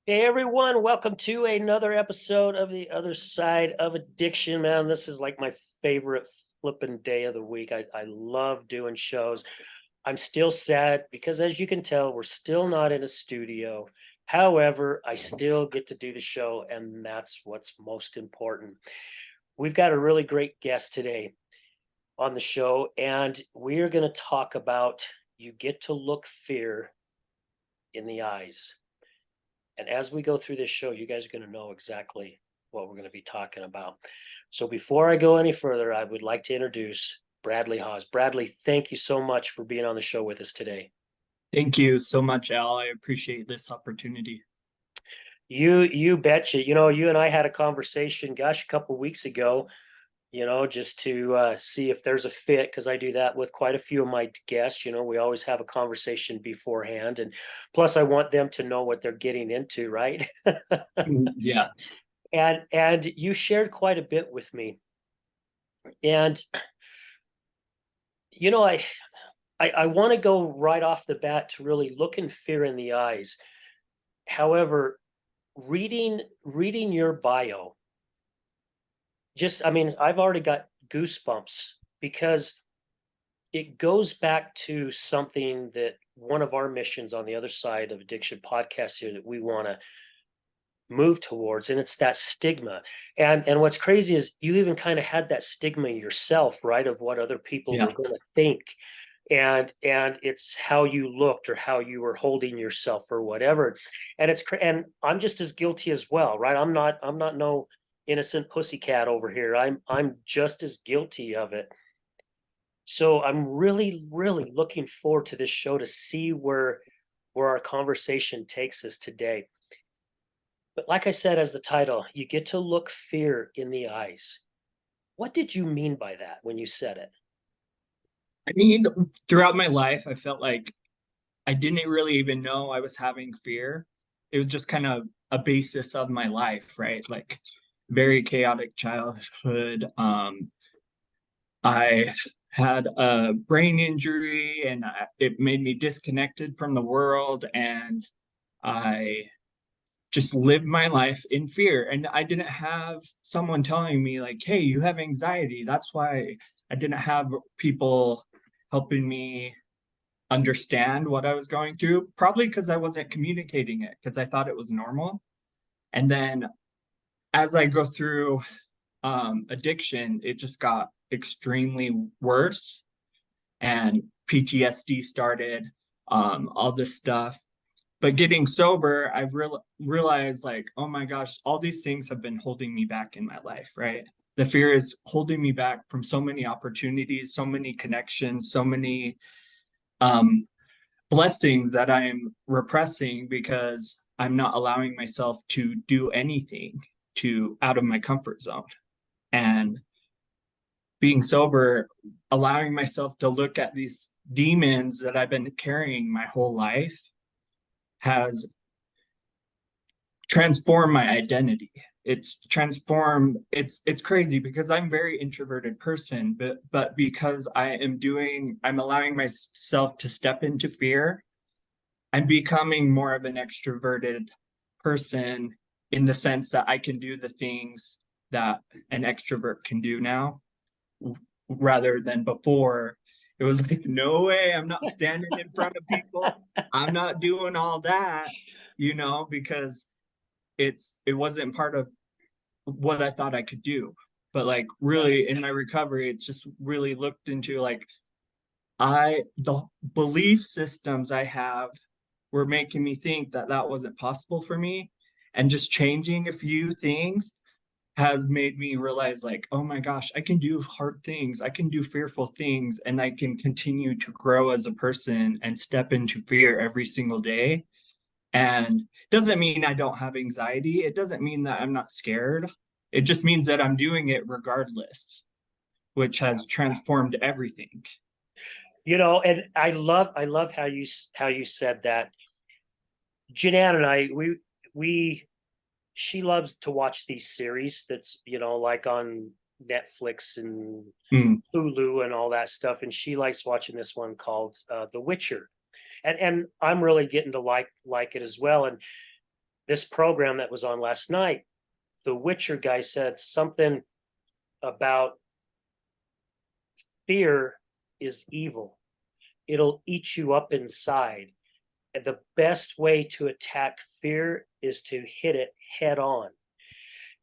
Hey everyone, welcome to another episode of The Other Side of Addiction. Man, this is like my favorite flipping day of the week. I love doing shows. I'm still sad because, as you can tell, we're still not in a studio. However, I still get to do the show, and that's what's most important. We've got a really great guest today on the show, and we're going to talk about you get to look fear in the eyes. And as we go through this show, you guys are going to know exactly what we're going to be talking about. So before I go any further, I would like to introduce Bradley Haws. Bradley, thank you so much for being on the show with us today. Thank you so much, Al. I appreciate this opportunity. You betcha. You know, you and I had a conversation, gosh, a couple of weeks ago, just to see if there's a fit, because I do that with quite a few of my guests. We always have a conversation beforehand. And plus, I want them to know what they're getting into, right? Yeah. And you shared quite a bit with me. And you know, I want to go right off the bat to really looking fear in the eyes. However, reading your bio, just I mean, I've already got goosebumps because it goes back to something that one of our missions on the other side of addiction podcast here that we want to move towards, and it's that stigma. And what's crazy is you even kind of had that stigma yourself, right, of what other people were Yeah. going to think, and it's how you looked or how you were holding yourself or whatever. And I'm just as guilty as well, right? I'm not no innocent pussycat over here. I'm just as guilty of it. So I'm really looking forward to this show to see where our conversation takes us today. But like I said, as the title, you get to look fear in the eyes. What did you mean by that when you said it? I mean, throughout my life, I felt like I didn't really even know I was having fear. It was just kind of a basis of my life, right? Like very chaotic childhood. I had a brain injury and it made me disconnected from the world. And I just lived my life in fear. And I didn't have someone telling me, like, hey, you have anxiety. That's why I didn't have people helping me understand what I was going through, probably because I wasn't communicating it because I thought it was normal. And then as I go through addiction, it just got extremely worse and PTSD started, all this stuff. But getting sober, I've realized, like, oh my gosh, all these things have been holding me back in my life, right? The fear is holding me back from so many opportunities, so many connections, so many um, blessings that I'm repressing because I'm not allowing myself to do anything to out of my comfort zone. And being sober, allowing myself to look at these demons that I've been carrying my whole life has transformed my identity. It's transformed. It's crazy because I'm a very introverted person, but because I'm allowing myself to step into fear. I'm becoming more of an extroverted person in the sense that I can do the things that an extrovert can do now, rather than before. It was like, no way, I'm not standing in front of people. I'm not doing all that, because it wasn't part of what I thought I could do. But like really in my recovery, it's just really looked into like the belief systems I have were making me think that that wasn't possible for me. And just changing a few things has made me realize, like, oh my gosh, I can do hard things. I can do fearful things and I can continue to grow as a person and step into fear every single day. And it doesn't mean I don't have anxiety. It doesn't mean that I'm not scared. It just means that I'm doing it regardless, which has transformed everything. And I love how you said that. Janan and I, we she loves to watch these series that's like on Netflix and Mm, Hulu and all that stuff, and she likes watching this one called The Witcher, and I'm really getting to like it as well. And this program that was on last night, the Witcher guy said something about fear is evil. It'll eat you up inside. And the best way to attack fear is to hit it head on.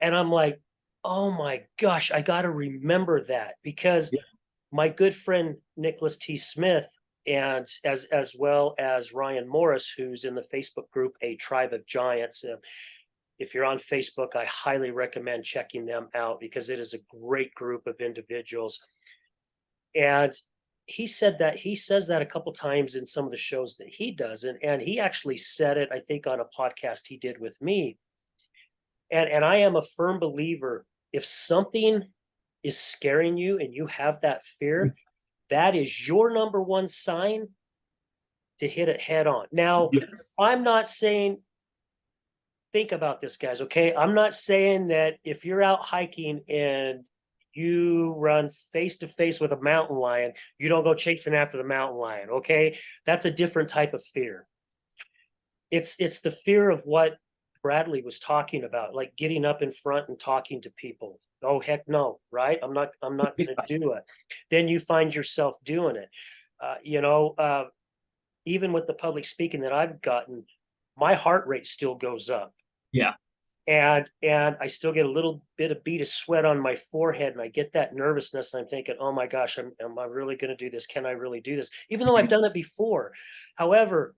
And I'm like, oh my gosh, I got to remember that, because Yeah. my good friend Nicholas T. Smith, and as well as Ryan Morris, who's in the Facebook group A Tribe of Giants. If you're on Facebook, I highly recommend checking them out because it is a great group of individuals. And he says that a couple times in some of the shows that he does, and he actually said it, I think, on a podcast he did with me. And I am a firm believer, if something is scaring you and you have that fear, that is your number one sign to hit it head on. Now, Yes. I'm not saying, think about this, guys, okay? I'm not saying that if you're out hiking and you run face to face with a mountain lion, you don't go chasing after the mountain lion, okay? That's a different type of fear. It's the fear of what Bradley was talking about, like getting up in front and talking to people. Oh heck no, right? I'm not going to do it. Then you find yourself doing it. Even with the public speaking that I've gotten, my heart rate still goes up. Yeah. And I still get a little bit of bead of sweat on my forehead, and I get that nervousness, and I'm thinking, oh my gosh, am I really going to do this? Can I really do this? Even though I've done it before. However,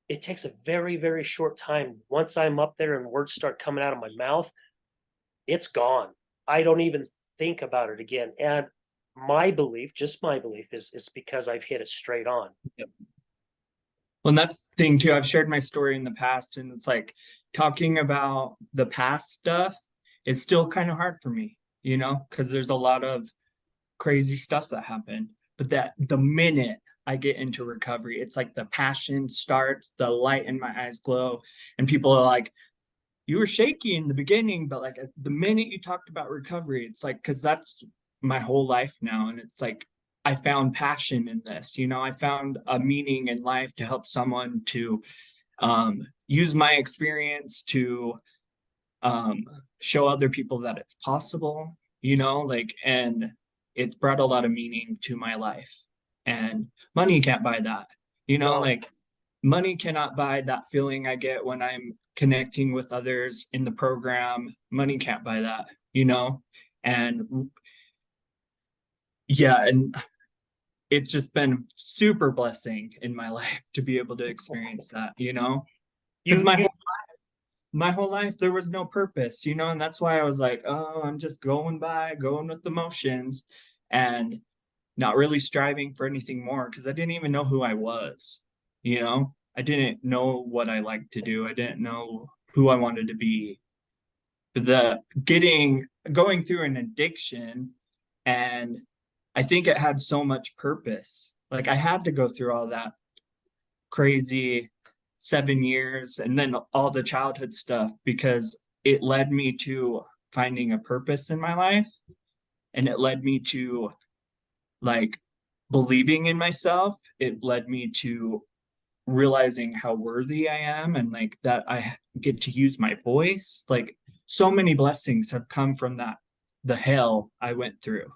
it takes a very, very short time. Once I'm up there and words start coming out of my mouth, it's gone. I don't even think about it again. And my belief, just my belief, is it's because I've hit it straight on. Yep. Well, and that's the thing too. I've shared my story in the past, and it's like talking about the past stuff is still kind of hard for me, because there's a lot of crazy stuff that happened. But that the minute I get into recovery, it's like the passion starts, the light in my eyes glow, and people are like, you were shaky in the beginning, but like the minute you talked about recovery, it's like, because that's my whole life now. And it's like, I found passion in this, I found a meaning in life to help someone to use my experience to show other people that it's possible, and it's brought a lot of meaning to my life. And money can't buy that, No. like money cannot buy that feeling I get when I'm connecting with others in the program. Money can't buy that, and yeah, and it's just been super blessing in my life to be able to experience that, because You, you my whole life there was no purpose, and that's why I was like, oh, I'm just going with the motions and not really striving for anything more, because I didn't even know who I was. I didn't know what I liked to do. I didn't know who I wanted to be. Going through an addiction, and I think it had so much purpose. Like I had to go through all that crazy 7 years and then all the childhood stuff, because it led me to finding a purpose in my life, and it led me to like believing in myself. It led me to realizing how worthy I am, and like that I get to use my voice. Like so many blessings have come from the hell I went through.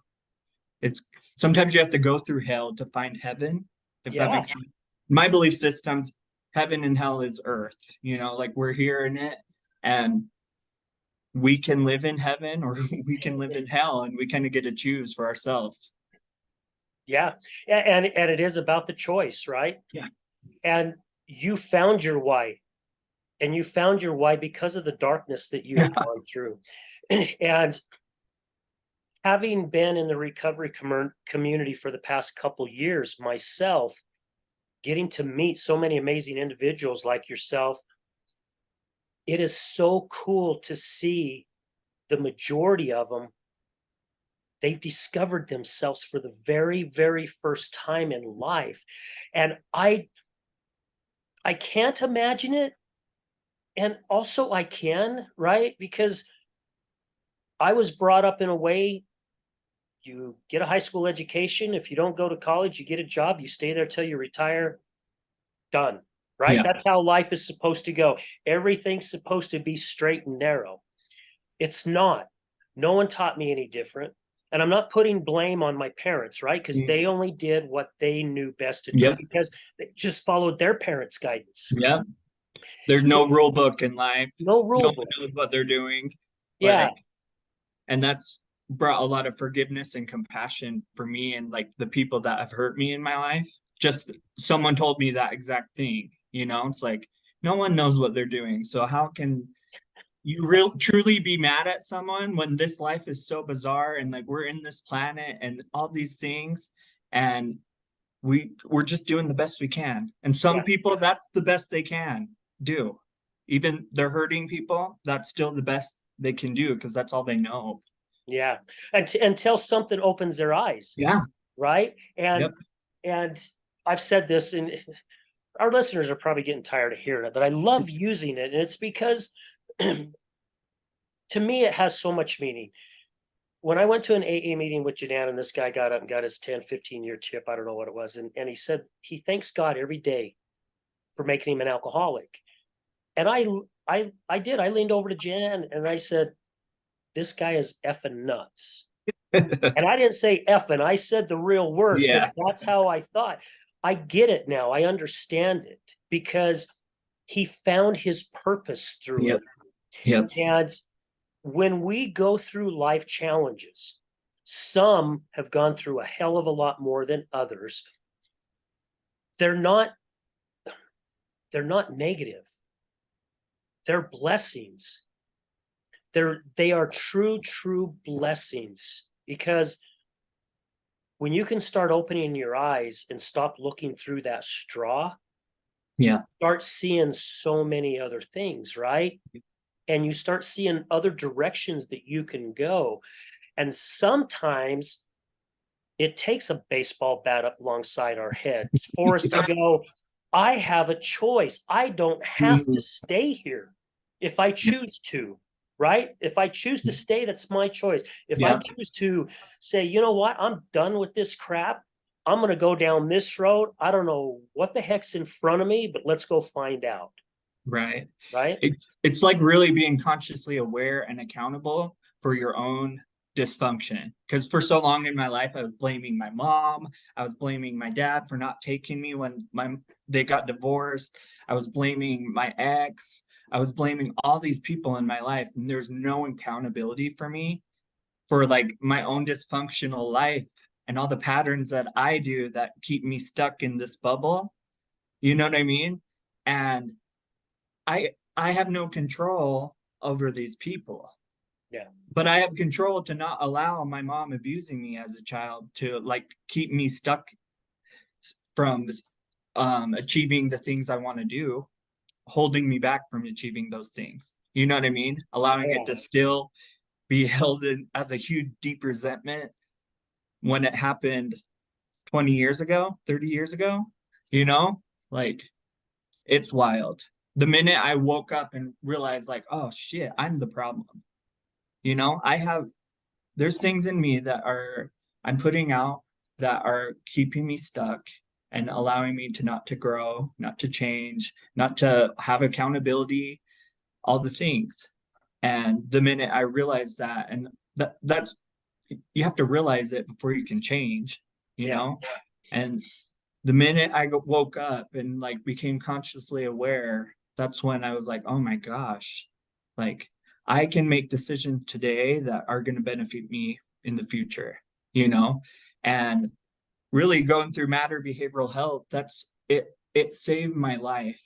It's sometimes you have to go through hell to find heaven, if that makes sense. My belief systems, heaven and hell is earth, like we're here in it, and we can live in heaven or we can live in hell, and we kind of get to choose for ourselves. Yeah. And it is about the choice, right? Yeah. And you found your why. And you found your why because of the darkness that you have gone through. And having been in the recovery community for the past couple years myself, getting to meet so many amazing individuals like yourself, it is so cool to see the majority of them. They've discovered themselves for the very, very first time in life. And I can't imagine it. And also I can, right? Because I was brought up in a way, you get a high school education. If you don't go to college, you get a job, you stay there till you retire, done. right? Yeah. That's how life is supposed to go. Everything's supposed to be straight and narrow. It's not. No one taught me any different. And I'm not putting blame on my parents, right? Because they only did what they knew best to do Yep. because they just followed their parents' guidance. Yep. There's no rule book in life. No No rule one book. knows what they're doing. Yeah. Like, and that's brought a lot of forgiveness and compassion for me and like the people that have hurt me in my life. Just someone told me that exact thing, you know, it's like no one knows what they're doing. So how can you real truly be mad at someone when this life is so bizarre and like we're in this planet and all these things and we're just doing the best we can. And some Yeah. people, that's the best they can do. Even they're hurting people, that's still the best they can do because that's all they know. Yeah. Until something opens their eyes. Yeah. Right. And Yep. and I've said this, and our listeners are probably getting tired of hearing it, but I love using it. And it's because to me, it has so much meaning. When I went to an AA meeting with Janan, and this guy got up and got his 10, 15-year chip, I don't know what it was. And he said he thanks God every day for making him an alcoholic. And I did. I leaned over to Jan and I said, this guy is effing nuts. And I didn't say effing, I said the real word because Yeah. that's how I thought. I get it now. I understand it because he found his purpose through Yep. it. Yep. And when we go through life challenges, some have gone through a hell of a lot more than others. They're not negative. They're blessings. They are true blessings because when you can start opening your eyes and stop looking through that straw, Yeah. start seeing so many other things, right? And you start seeing other directions that you can go. And sometimes it takes a baseball bat up alongside our head for us to go, I have a choice. I don't have to stay here if I choose to, right? If I choose to stay, that's my choice. If I Yeah. choose to say, you know what, I'm done with this crap. I'm going to go down this road. I don't know what the heck's in front of me, but let's go find out, Right. right? It's like really being consciously aware and accountable for your own dysfunction. Because for so long in my life, I was blaming my mom. I was blaming my dad for not taking me when they got divorced. I was blaming my ex. I was blaming all these people in my life, and there's no accountability for me for like my own dysfunctional life and all the patterns that I do that keep me stuck in this bubble. You know what I mean? And I have no control over these people. Yeah. But I have control to not allow my mom abusing me as a child to like keep me stuck from achieving the things I want to do, holding me back from achieving those things. You know what I mean? Allowing it to still be held in as a huge deep resentment when it happened 20 years ago, 30 years ago, you know? Like it's wild. The minute I woke up and realized like, oh shit, I'm the problem. You know, there's things in me that I'm putting out that are keeping me stuck and allowing me to not to grow, not to change, not to have accountability, all the things. And the minute I realized that, and that's you have to realize it before you can change, you Yeah. know? And the minute I woke up and like became consciously aware, that's when I was like, oh my gosh, like I can make decisions today that are going to benefit me in the future, you know? And really going through matter behavioral health, that's it. It saved my life.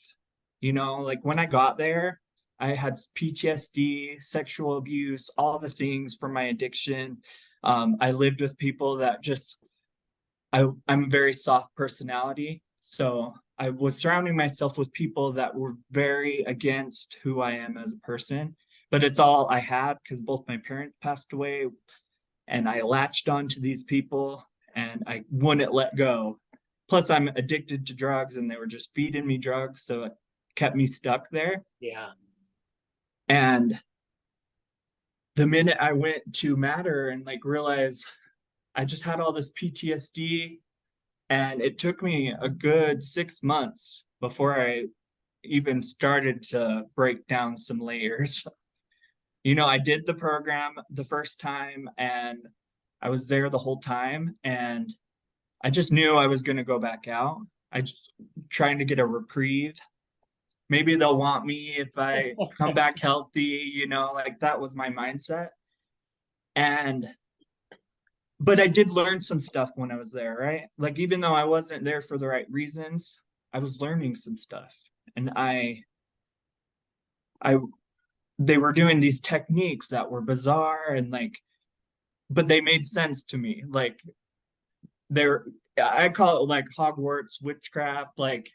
You know, like when I got there, I had PTSD, sexual abuse, all the things from my addiction. I lived with people that just I'm a very soft personality. So I was surrounding myself with people that were very against who I am as a person. But it's all I had because both my parents passed away and I latched onto these people and I wouldn't let go. Plus, I'm addicted to drugs and they were just feeding me drugs. So it kept me stuck there. Yeah. And the minute I went to Matter and like realized I just had all this PTSD. And it took me a good 6 months before I even started to break down some layers. I did the program the first time and I was there the whole time, and I just knew I was going to go back out. I just trying to get a reprieve. Maybe they'll want me if I come back healthy, like that was my mindset. And but I did learn some stuff when I was there, right? Like even though I wasn't there for the right reasons, I was learning some stuff. And I they were doing these techniques that were bizarre and like, but they made sense to me. Like they're I call it like Hogwarts witchcraft, like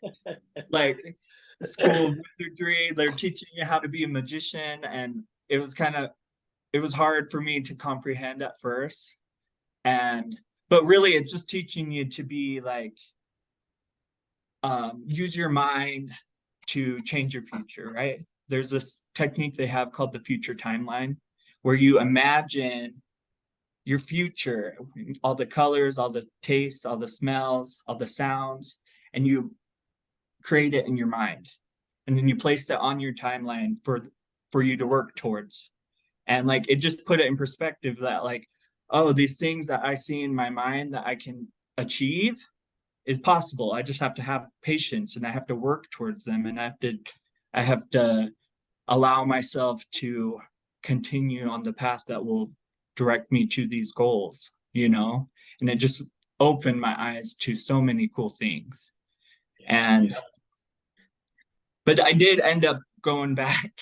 school of wizardry. They're teaching you how to be a magician, and it was hard for me to comprehend at first. And but really it's just teaching you to be like use your mind to change your future, right? There's this technique they have called the future timeline, where you imagine your future, all the colors, all the tastes, all the smells, all the sounds, and you create it in your mind. And then you place it on your timeline for you to work towards. And like it just put it in perspective that like, oh, these things that I see in my mind that I can achieve is possible. I just have to have patience and I have to work towards them, and I have to allow myself to continue on the path that will direct me to these goals. And it just opened my eyes to so many cool things. And but I did end up going back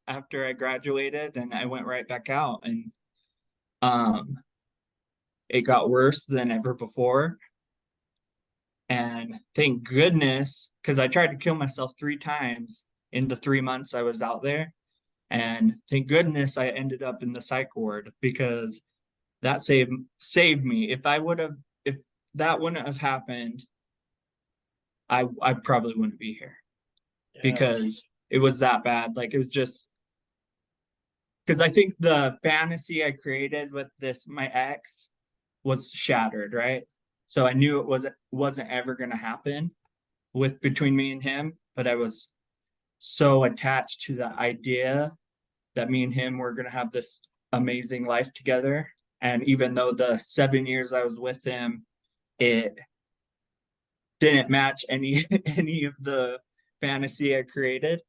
after I graduated, and I went right back out, and um it got worse than ever before. And thank goodness, because I tried to kill myself 3 times in the 3 months I was out there. And thank goodness I ended up in the psych ward, because that saved me. If that wouldn't have happened, I probably wouldn't be here, Yeah. because it was that bad. Like it was just because I think the fantasy I created with my ex was shattered, right? So I knew wasn't ever gonna happen between me and him, but I was so attached to the idea that me and him were gonna have this amazing life together. And even though the 7 years I was with him, it didn't match any any of the fantasy I created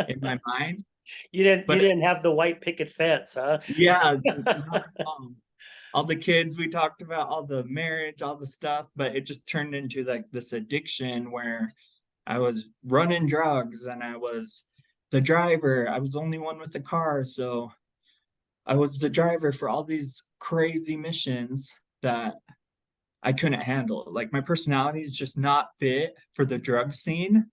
in my mind. You But didn't have the white picket fence, huh? yeah, all the kids we talked about, all the marriage, all the stuff, but it just turned into like this addiction where I was running drugs and I was the driver. I was the only one with the car, so I was the driver for all these crazy missions that I couldn't handle. Like my personality is just not fit for the drug scene.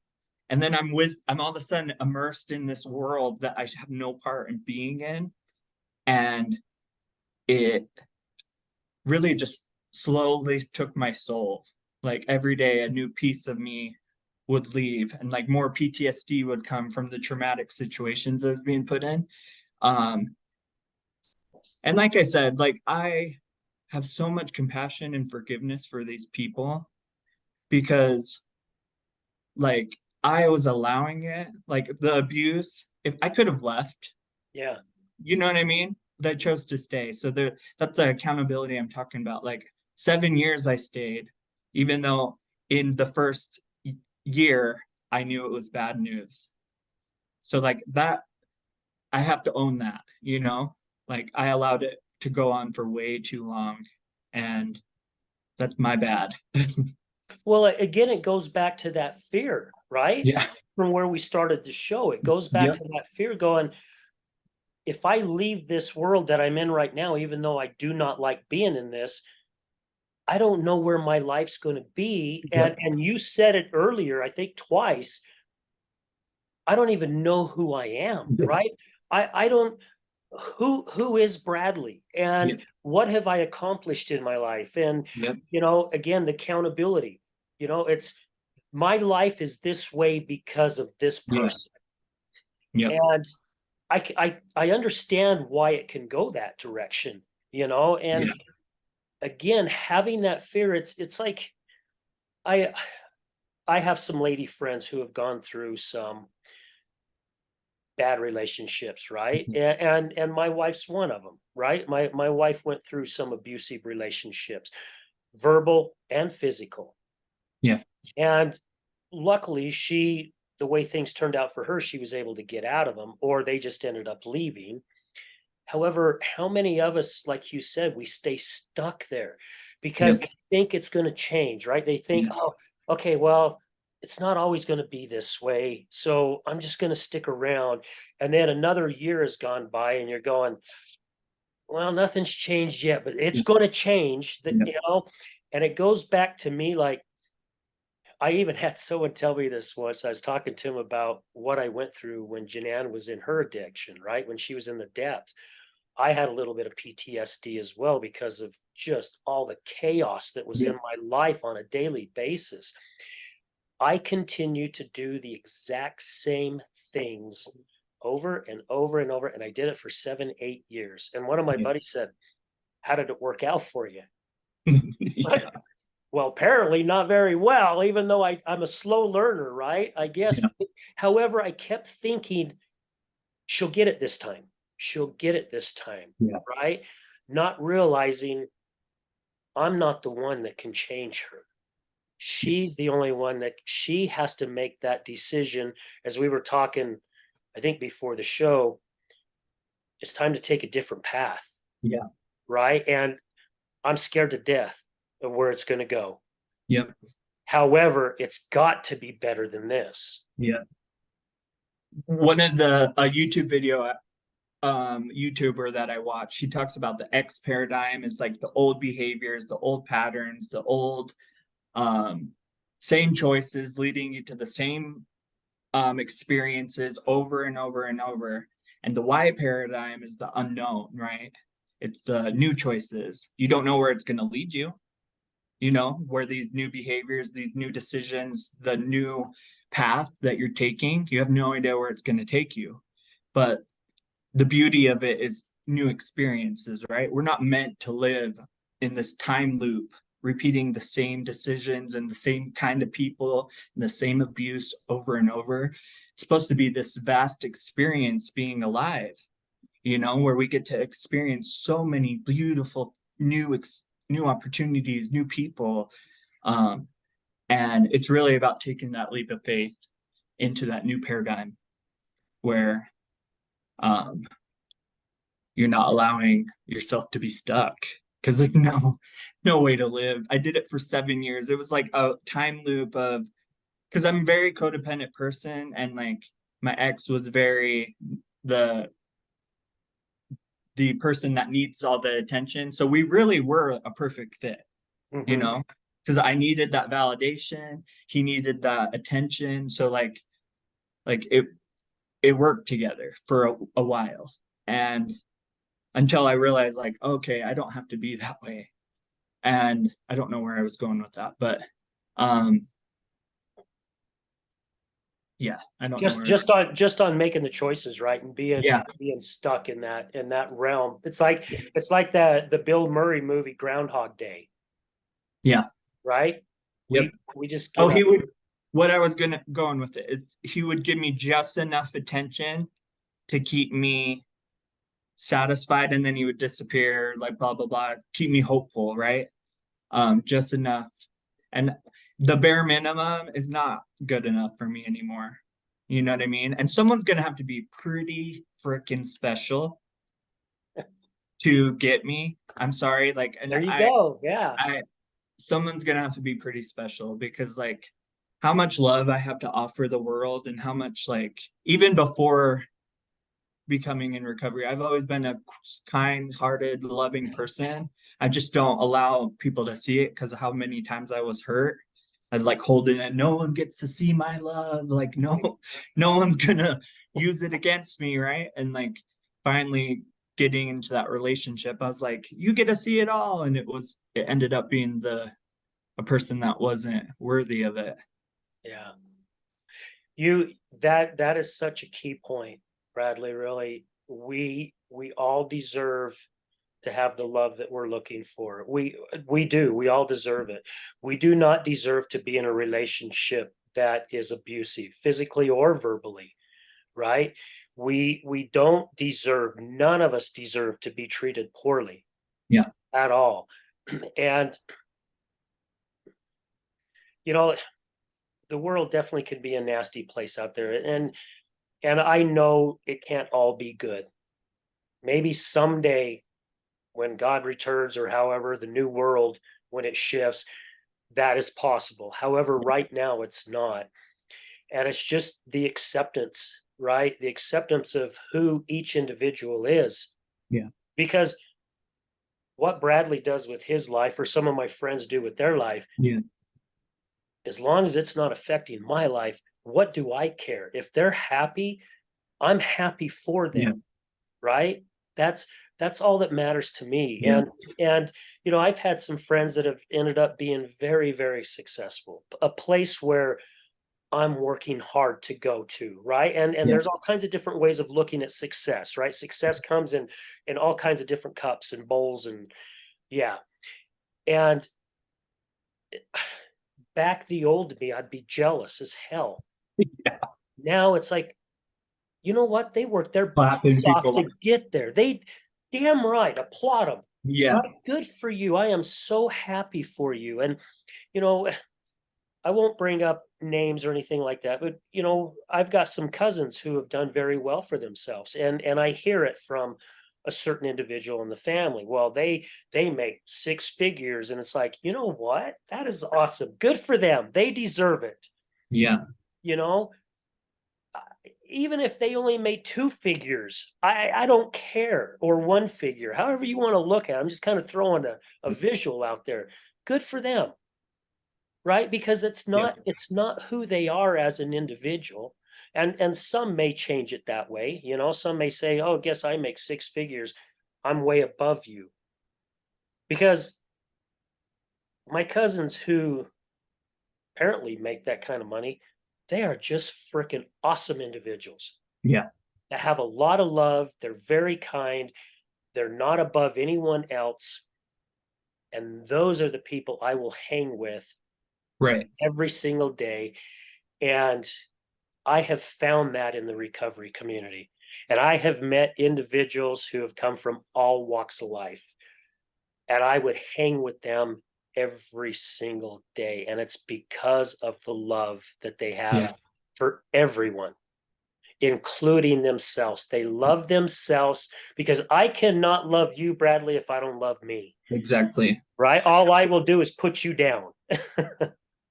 And then I'm all of a sudden immersed in this world that I have no part in being in. And it really just slowly took my soul. Like every day, a new piece of me would leave, and like more PTSD would come from the traumatic situations I was being put in. Um, and like I said, like I have so much compassion and forgiveness for these people, because like I was allowing it, like the abuse. If I could have left, Yeah. you know what I mean? But I chose to stay. So that's the accountability I'm talking about. Like 7 years I stayed, even though in the first year I knew it was bad news. So like that, I have to own that. Like I allowed it to go on for way too long, and that's my bad. Well, again, it goes back to that fear, right? Yeah. From where we started the show, it goes back Yep. to that fear going, if I leave this world that I'm in right now, even though I do not like being in this, I don't know where my life's going to be. Yep. And you said it earlier, I think twice, I don't even know who I am, Yep. right? I don't who is Bradley and Yep. what have I accomplished in my life? And Yep. again, the accountability. It's my life is this way because of this Yeah. person. Yep. And I understand why it can go that direction, and Yeah. again, having that fear, it's like I I have some lady friends who have gone through some bad relationships, right? Mhm. And my wife's one of them, right? My wife went through some abusive relationships, verbal and physical. Yeah. And luckily, the way things turned out for her, she was able to get out of them, or they just ended up leaving. However, how many of us, like you said, we stay stuck there because Yep. they think it's going to change, right? They think, Yeah. oh, okay, well, it's not always going to be this way. So I'm just going to stick around. And then another year has gone by and you're going, well, nothing's changed yet, but it's Yeah. going to change that, Yeah. and it goes back to me like, I even had someone tell me this once. I was talking to him about what I went through when Janan was in her addiction, right? When she was in the depth. I had a little bit of PTSD as well because of just all the chaos that was Yeah. in my life on a daily basis. I continue to do the exact same things over and over and over. And I did it for 7, 8 years. And one of my Yeah. buddies said, how did it work out for you? Yeah. Well, apparently not very well, even though I'm a slow learner, right? I guess. Yeah. However, I kept thinking, she'll get it this time. She'll get it this time, Yeah. right? Not realizing I'm not the one that can change her. She's the only one that she has to make that decision. As we were talking, I think before the show, it's time to take a different path, Yeah. right? And I'm scared to death of where it's going to go. Yep. However, it's got to be better than this. Yeah. One of the a YouTube video YouTuber that I watch, she talks about the X paradigm is like the old behaviors, the old patterns, the old um same choices leading you to the same experiences over and over and over. And the Y paradigm is the unknown, right? It's the new choices. You don't know where it's going to lead you, where these new behaviors, these new decisions, the new path that you're taking, you have no idea where it's going to take you. But the beauty of it is new experiences, right? We're not meant to live in this time loop, repeating the same decisions and the same kind of people and the same abuse over and over. It's supposed to be this vast experience being alive, where we get to experience so many beautiful new opportunities, new people. Um, and it's really about taking that leap of faith into that new paradigm where um, you're not allowing yourself to be stuck because there's no way to live. I did it for 7 years. It was like a time loop of because I'm a very codependent person and like my ex was very the the person that needs all the attention. So we really were a perfect fit, you Mhm. know, because I needed that validation, he needed that attention. So like it worked together for a while. And until I realized like, okay, I don't have to be that way. And I don't know where I was going with that, but um yeah, I don't know Just where. just on making the choices, right? And being Yeah, being stuck in that realm. It's like the Bill Murray movie Groundhog Day, yeah, right? yep. We just Oh, get up. he would what I was gonna going with it is he would give me just enough attention to keep me satisfied and then he would disappear, like blah blah blah, keep me hopeful, right? Just enough. And the bare minimum is not good enough for me anymore. You know what I mean? And someone's gonna have to be pretty freaking special to get me. I'm sorry, like, and There you go. Yeah. I, someone's gonna have to be pretty special because, like, how much love I have to offer the world, and how much, like, even before becoming in recovery, I've always been a kind-hearted, loving person. I just don't allow people to see it because of how many times I was hurt. I was like holding it. No one gets to see my love. Like no one's gonna use it against me, right? And like finally getting into that relationship, I was like, you get to see it all, and it ended up being a person that wasn't worthy of it. Yeah. That is such a key point, Bradley. Really, we all deserve to have the love that we're looking for. We do. We all deserve it. We do not deserve to be in a relationship that is abusive, physically or verbally. right? We don't deserve, none of us deserve to be treated poorly Yeah. at all. And you know, the world definitely can be a nasty place out there. And I know it can't all be good. Maybe someday when God returns, or however the new world, when it shifts, that is possible. However, right now it's not. And it's just the acceptance, right? The acceptance of who each individual is. Yeah. Because what Bradley does with his life, or some of my friends do with their life, Yeah. as long as it's not affecting my life, what do I care? If they're happy, I'm happy for Yeah. them, right? That's that's all that matters to me. Yeah. And you know, I've had some friends that have ended up being very, very successful. A place where I'm working hard to go to, right? And Yeah. there's all kinds of different ways of looking at success, right? Success comes in all kinds of different cups and bowls, and yeah. And back the old me, I'd be jealous as hell. Yeah. Now it's like, you know what? They worked their Clapping butts off people to up. get there. They damn right, applaud them. Yeah. Right? Good for you. I am so happy for you. And you know, I won't bring up names or anything like that, but you know, I've got some cousins who have done very well for themselves, and I hear it from a certain individual in the family. Well, they make six figures, and it's like, you know what? That is awesome. Good for them. They deserve it. Yeah. You know, even if they only made two figures, I don't care, or one figure, however you want to look at it. I'm just kind of throwing a visual out there. Good for them, right? Because Yeah. it's not who they are as an individual. And some may change it that way. You know, some may say, oh, guess I make six figures, I'm way above you. Because my cousins who apparently make that kind of money, they are just freaking awesome individuals Yeah. that have a lot of love. They're very kind. They're not above anyone else. And those are the people I will hang with Right. every single day. And I have found that in the recovery community. And I have met individuals who have come from all walks of life. And I would hang with them every single day. And it's because of the love that they Yeah. have for everyone, including themselves. They love themselves, because I cannot love you, Bradley, if I don't love me. Exactly. Right? All I will do is put you down.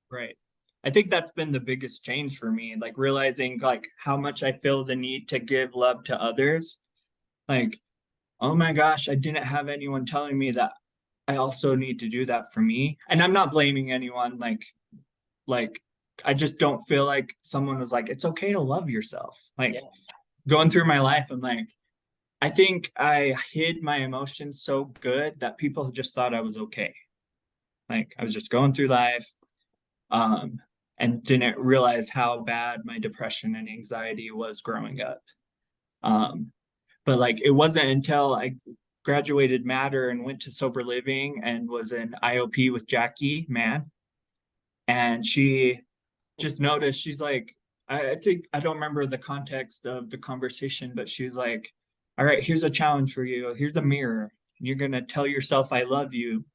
Right. I think that's been the biggest change for me, like realizing like how much I feel the need to give love to others. Like, oh my gosh, I didn't have anyone telling me that I also need to do that for me. And I'm not blaming anyone, like I just don't feel like someone was like, it's okay to love yourself. Like Yeah. going through my life, I'm like, I think I hid my emotions so good that people just thought I was okay. Like I was just going through life, um, and didn't realize how bad my depression and anxiety was growing up. Um, but like it wasn't until I graduated Matter and went to sober living and was in IOP with Jackie Mann, and she just noticed, she's like, I think I don't remember the context of the conversation, but she was like, all right, here's a challenge for you. Here's a mirror. You're gonna tell yourself I love you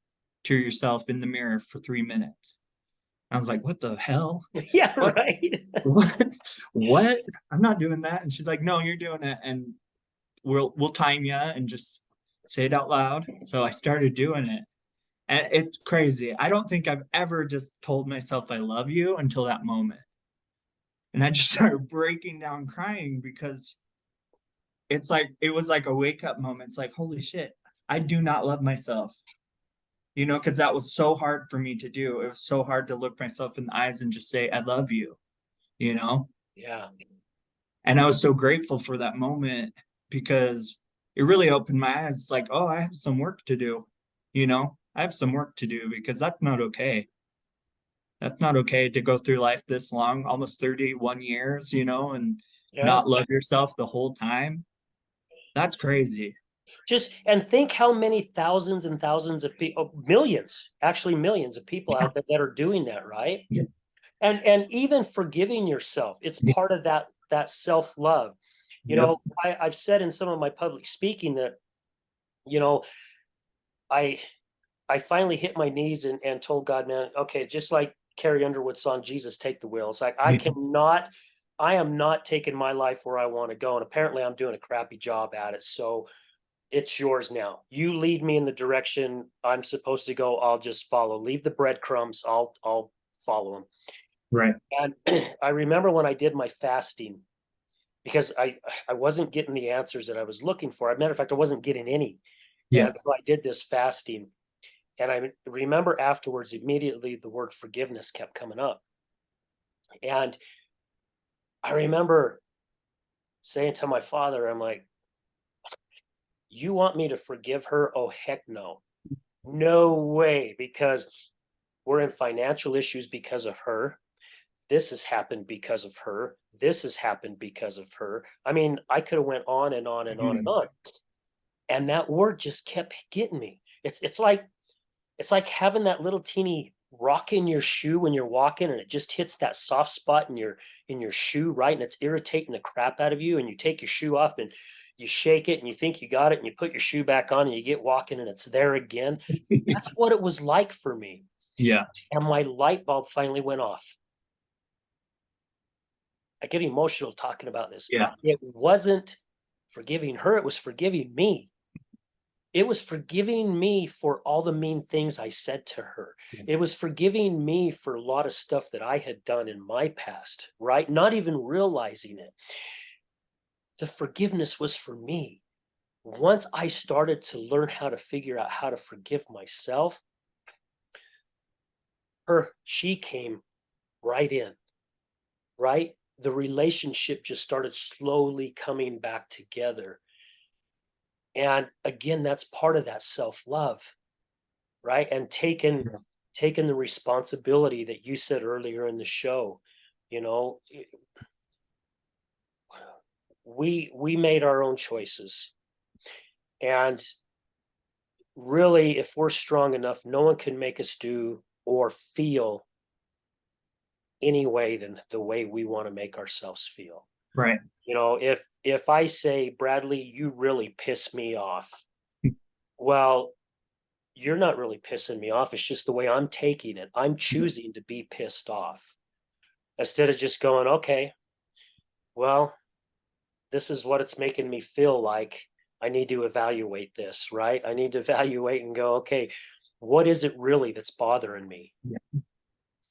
to yourself in the mirror for 3 minutes. I was like, what the hell? Yeah, What? right. What? What? I'm not doing that. And she's like, no, you're doing it. And we'll time you and just say it out loud. So I started doing it. And it's crazy. I don't think I've ever just told myself I love you until that moment. And I just started breaking down crying because it's like it was like a wake up moment. It's like, holy shit, I do not love myself. You know, because that was so hard for me to do. It was so hard to look myself in the eyes and just say, I love you, you know? Yeah. And I was so grateful for that moment because it really opened my eyes. Like, oh, I have some work to do, you know? I have some work to do because that's not okay. That's not okay to go through life this long, almost 31 years, you know, and Yeah. not love yourself the whole time. That's crazy. Just and think how many thousands and thousands of people, millions, actually millions of people Yeah. out there that are doing that, right? Yeah. And even forgiving yourself, it's Yeah. part of that that self-love. You Yep. know, I've said in some of my public speaking that, you know, I I finally hit my knees and told God, man, okay, just like Carrie Underwood's song, Jesus Take the Wheel. It's like I am not taking my life where I want to go. And apparently I'm doing a crappy job at it. So it's yours now. You lead me in the direction I'm supposed to go. I'll just follow. Leave the breadcrumbs. I'll follow them. Right. And I remember when I did my fasting because I wasn't getting the answers that I was looking for. As a matter of fact, I wasn't getting any. Yeah. And so I did this fasting. And I remember afterwards, immediately the word forgiveness kept coming up. And I remember saying to my father, I'm like, you want me to forgive her? Oh, heck no. No way, because we're in financial issues because of her. This has happened because of her. This has happened because of her. I mean, I could have went on and on and on and Mhm. on. And that word just kept getting me. It's like having that little teeny rock in your shoe when you're walking and it just hits that soft spot in your shoe, right? And it's irritating the crap out of you. And you take your shoe off and you shake it and you think you got it and you put your shoe back on and you get walking and it's there again. That's what it was like for me. Yeah. And my light bulb finally went off. I get emotional talking about this. Yeah. It wasn't forgiving her, it was forgiving me. It was forgiving me for all the mean things I said to her. Yeah. It was forgiving me for a lot of stuff that I had done in my past, right? Not even realizing it. The forgiveness was for me. Once I started to learn how to figure out how to forgive myself, she came right in, right? The relationship just started slowly coming back together. And again, that's part of that self-love, right? And Yeah. taking the responsibility that you said earlier in the show. You know, we made our own choices. And really, if we're strong enough, no one can make us do or feel any way than the way we want to make ourselves feel. Right. You know, if I say, Bradley, you really piss me off, well, you're not really pissing me off. It's just the way I'm taking it. I'm choosing to be pissed off instead of just going, okay, well, this is what it's making me feel like. I need to evaluate this, right? I need to evaluate and go, okay, what is it really that's bothering me? Yeah.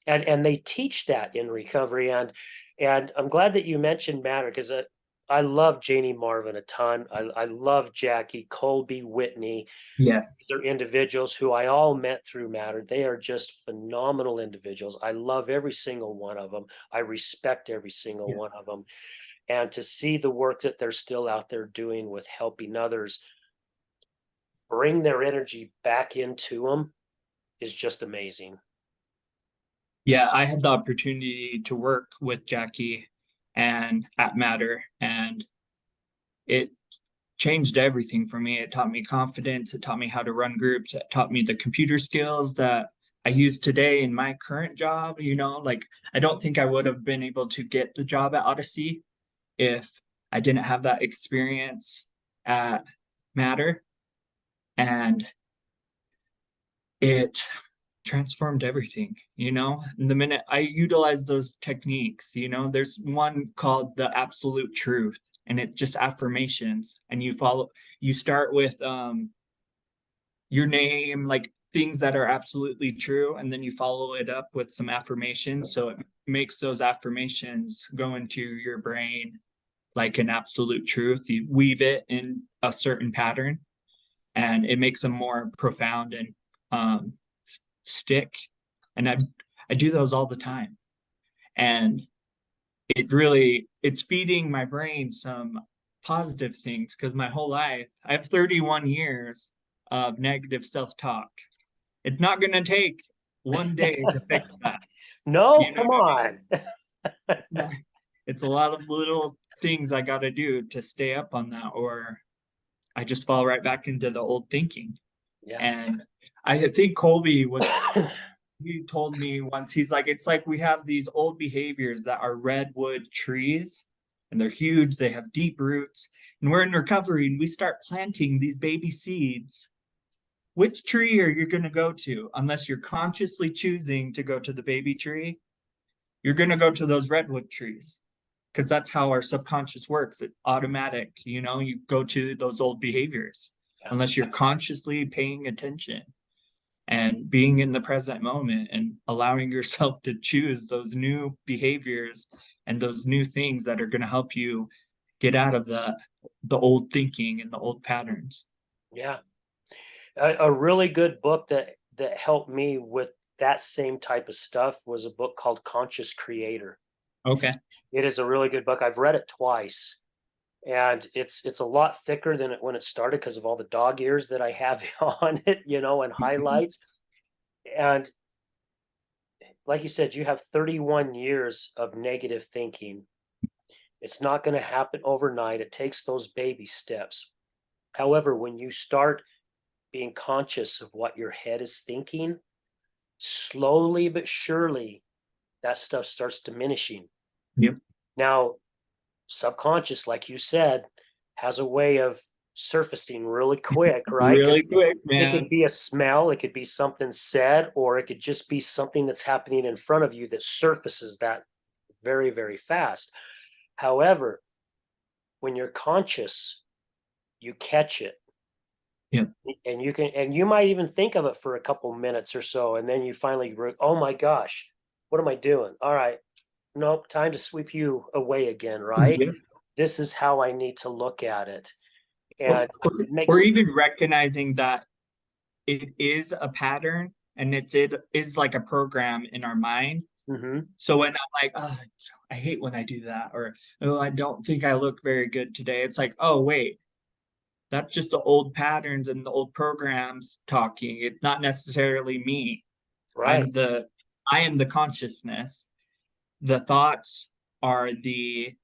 And they teach that in recovery. And I'm glad that you mentioned Matter because I love Janie Marvin a ton. I love Jackie, Colby, Whitney. Yes. They're individuals who I all met through Matter. They are just phenomenal individuals. I love every single one of them. I respect every single Yeah. one of them. And to see the work that they're still out there doing with helping others bring their energy back into them is just amazing. Yeah, I had the opportunity to work with Jackie and at Matter, and it changed everything for me. It taught me confidence, it taught me how to run groups, it taught me the computer skills that I use today in my current job. Like I don't think I would have been able to get the job at Odyssey if I didn't have that experience at Matter. And it transformed everything. And the minute I utilize those techniques, there's one called the absolute truth, and it's just affirmations. And you start with your name, like things that are absolutely true, and then you follow it up with some affirmations. So it makes those affirmations go into your brain like an absolute truth. You weave it in a certain pattern, and it makes them more profound and stick. And I do those all the time. And it's feeding my brain some positive things, because my whole life, I have 31 years of negative self-talk. It's not going to take one day to fix that. No, You know come what on. I mean? It's a lot of little things I got to do to stay up on that, or I just fall right back into the old thinking. Yeah. And I think Colby he told me once, he's like, it's like we have these old behaviors that are redwood trees. and they're huge, they have deep roots, and we're in recovery and we start planting these baby seeds. Which tree are you going to go to? Unless you're consciously choosing to go to the baby tree, you're going to go to those redwood trees, because that's how our subconscious works. It's automatic. You know, you go to those old behaviors unless you're consciously paying attention and being in the present moment and allowing yourself to choose those new behaviors and those new things that are going to help you get out of the old thinking and the old patterns. Yeah. A really good book that helped me with that same type of stuff was a book called Conscious Creator. Okay. It is a really good book. I've read it twice, and it's a lot thicker than when it started because of all the dog ears that I have on it, you know, and highlights. And like you said, you have 31 years of negative thinking. It's not going to happen overnight. It takes those baby steps. However, when you start being conscious of what your head is thinking, slowly but surely that stuff starts diminishing. Yep. Now, subconscious, like you said, has a way of surfacing really quick, right? Really quick, It man. could be a smell, it could be something said, or it could just be something that's happening in front of you that surfaces that very, very fast. However, when you're conscious, you catch it. Yep. And you might even think of it for a couple minutes or so, and then you finally, oh my gosh, what am I doing? All right, nope, time to sweep you away again, right? Yep. This is how I need to look at it. Or, And it or makes, even recognizing that it is a pattern and it is like a program in our mind. Mhm. So when I'm like, oh, I hate when I do that, or oh, I don't think I look very good today, it's like, oh wait, that's just the old patterns and the old programs talking. It's not necessarily me. Right. I am the consciousness. The thoughts are the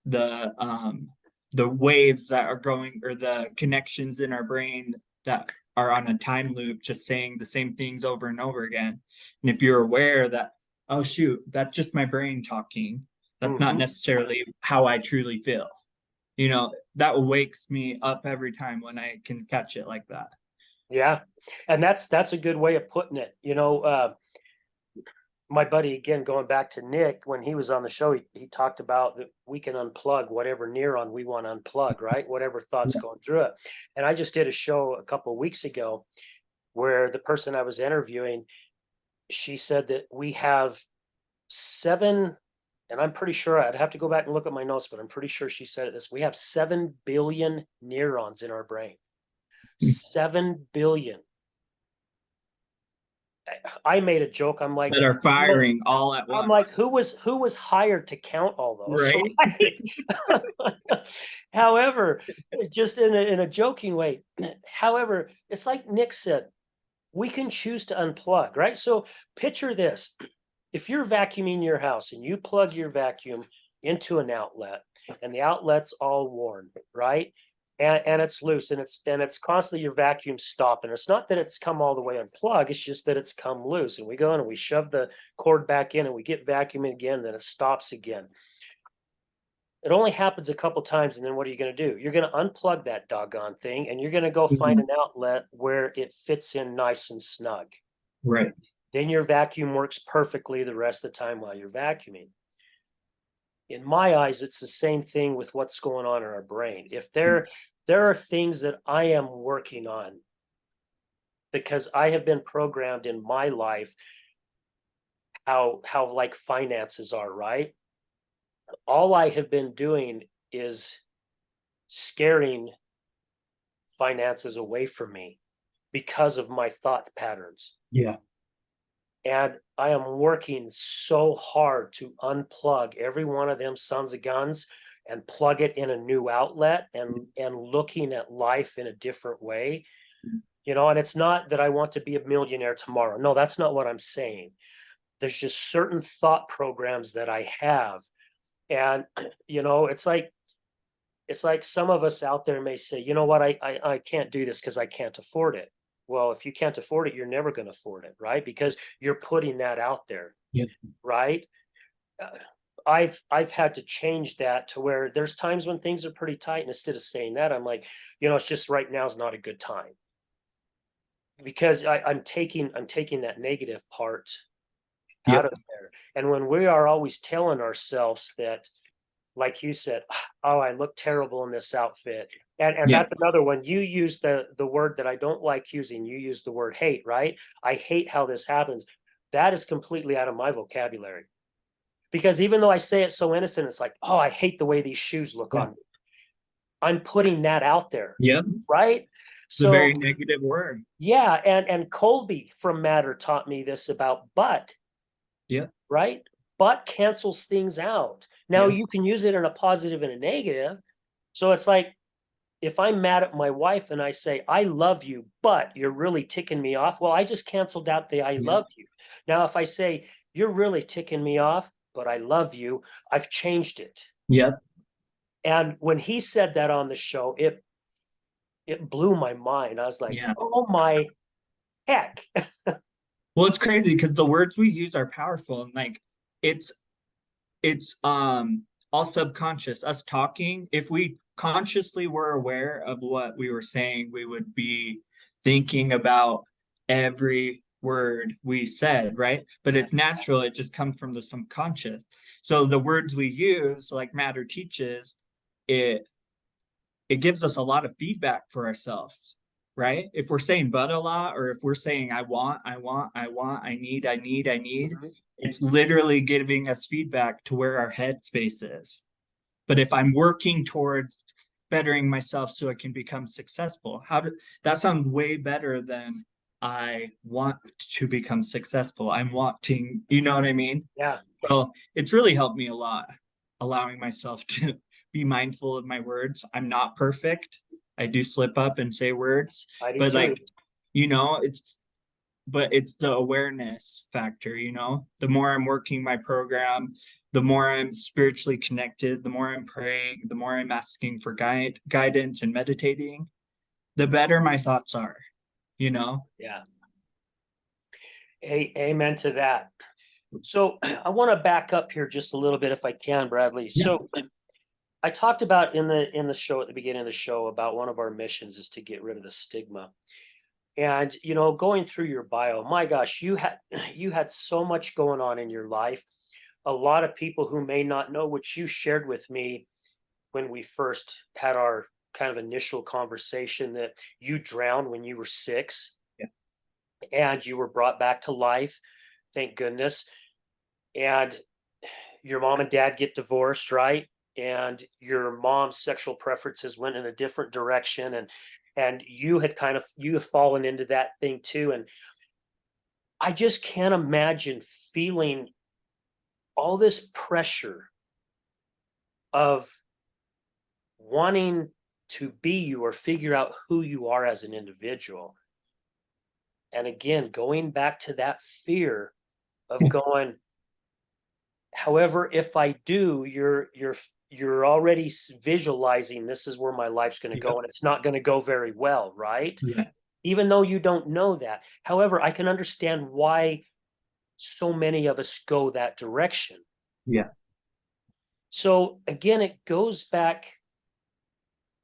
the waves that are going, or the connections in our brain that are on a time loop, just saying the same things over and over again. And if you're aware that, oh shoot, that's just my brain talking, that's not Mhm. necessarily how I truly feel, you know, that wakes me up every time when I can catch it like that. Yeah. And that's a good way of putting it. You know, my buddy, again, going back to Nick, when he was on the show, he talked about that we can unplug whatever neuron we want to unplug, right? Whatever thoughts Yeah. going through it. And I just did a show a couple of weeks ago where the person I was interviewing, she said that we have seven, and I'm pretty sure I'd have to go back and look at my notes, but I'm pretty sure she said this. We have 7 billion neurons in our brain. 7 billion. I made a joke. I'm like, That are firing all at I'm like, once. who was hired to count all those? Right. Right? However, just in a joking way. However, it's like Nick said, we can choose to unplug, right? So picture this. If you're vacuuming your house and you plug your vacuum into an outlet and the outlet's all worn, right? And it's loose and it's constantly your vacuum stopping. It's not that it's come all the way unplugged, it's just that it's come loose. And we go in and we shove the cord back in and we get vacuuming again, then it stops again. It only happens a couple times, and then what are you going to do? You're going to unplug that doggone thing and you're going to go find an outlet where it fits in nice and snug. Right. Then your vacuum works perfectly the rest of the time while you're vacuuming. In my eyes, it's the same thing with what's going on in our brain. If there are things that I am working on because I have been programmed in my life how like finances are, right? All I have been doing is scaring finances away from me because of my thought patterns. Yeah. And I am working so hard to unplug every one of them sons of guns and plug it in a new outlet and looking at life in a different way. You know, and it's not that I want to be a millionaire tomorrow. No, that's not what I'm saying. There's just certain thought programs that I have. And you know, it's like some of us out there may say, you know what, I can't do this because I can't afford it. Well, if you can't afford it, you're never going to afford it, right? Because you're putting that out there, Yep. right? I've had to change that to where there's times when things are pretty tight, and instead of saying that, I'm like, it's just right now is not a good time. Because I'm taking that negative part out Yep. of there. And when we are always telling ourselves that, like you said, oh, I look terrible in this outfit. And Yep. that's another one. You use the word that I don't like using. You use the word hate, right? I hate how this happens. That is completely out of my vocabulary. Because even though I say it so innocent, it's like, oh, I hate the way these shoes look Yeah. on me. I'm putting that out there, Yep. right? It's a So very negative word. yeah, and Colby from Matter taught me this about but, Yep. right? But cancels things out. Now Yep. you can use it in a positive and a negative. So it's like if I'm mad at my wife and I say, I love you, but you're really ticking me off. Well, I just canceled out the I Yep. love you. Now, if I say, you're really ticking me off, but I love you, I've changed it. Yep. And when he said that on the show, it blew my mind. I was like, Yeah. oh my heck. Well, it's crazy because the words we use are powerful, and like it's it's all subconscious. Us talking, if we consciously were aware of what we were saying, we would be thinking about every word we said, right? But it's natural, it just comes from the subconscious. So the words we use, like Matter teaches, it it gives us a lot of feedback for ourselves, right? If we're saying but a lot, or if we're saying I want, I want, I want, I need, Mhm. it's literally giving us feedback to where our headspace is. But if I'm working towards bettering myself so I can become successful, how do that sound way better than I want to become successful? I'm wanting, you know what I mean? Yeah, So it's really helped me a lot, allowing myself to be mindful of my words. I'm not perfect. I do slip up and say words, I do but too. like, it's but it's the awareness factor, The more I'm working my program, the more I'm spiritually connected, the more I'm praying, the more I'm asking for guidance and meditating, the better my thoughts are, you know? Yeah. Amen to that. So I want to back up here just a little bit if I can, Bradley. Yeah. So I talked about in the show at the beginning of the show about one of our missions is to get rid of the stigma. And going through your bio, my gosh, you had so much going on in your life. A lot of people who may not know what you shared with me when we first had our kind of initial conversation, that you drowned when you were 6 Yeah. and you were brought back to life, thank goodness. And your mom and dad get divorced, right? And your mom's sexual preferences went in a different direction, and you have fallen into that thing too. And I just can't imagine feeling all this pressure of wanting to be you or figure out who you are as an individual. And again, going back to that fear of going, however, if I do, you're already visualizing this is where my life's going to Yep. go, and it's not going to go very well, right? Yeah. Even though you don't know that. However, I can understand why so many of us go that direction. Yeah. So again, it goes back.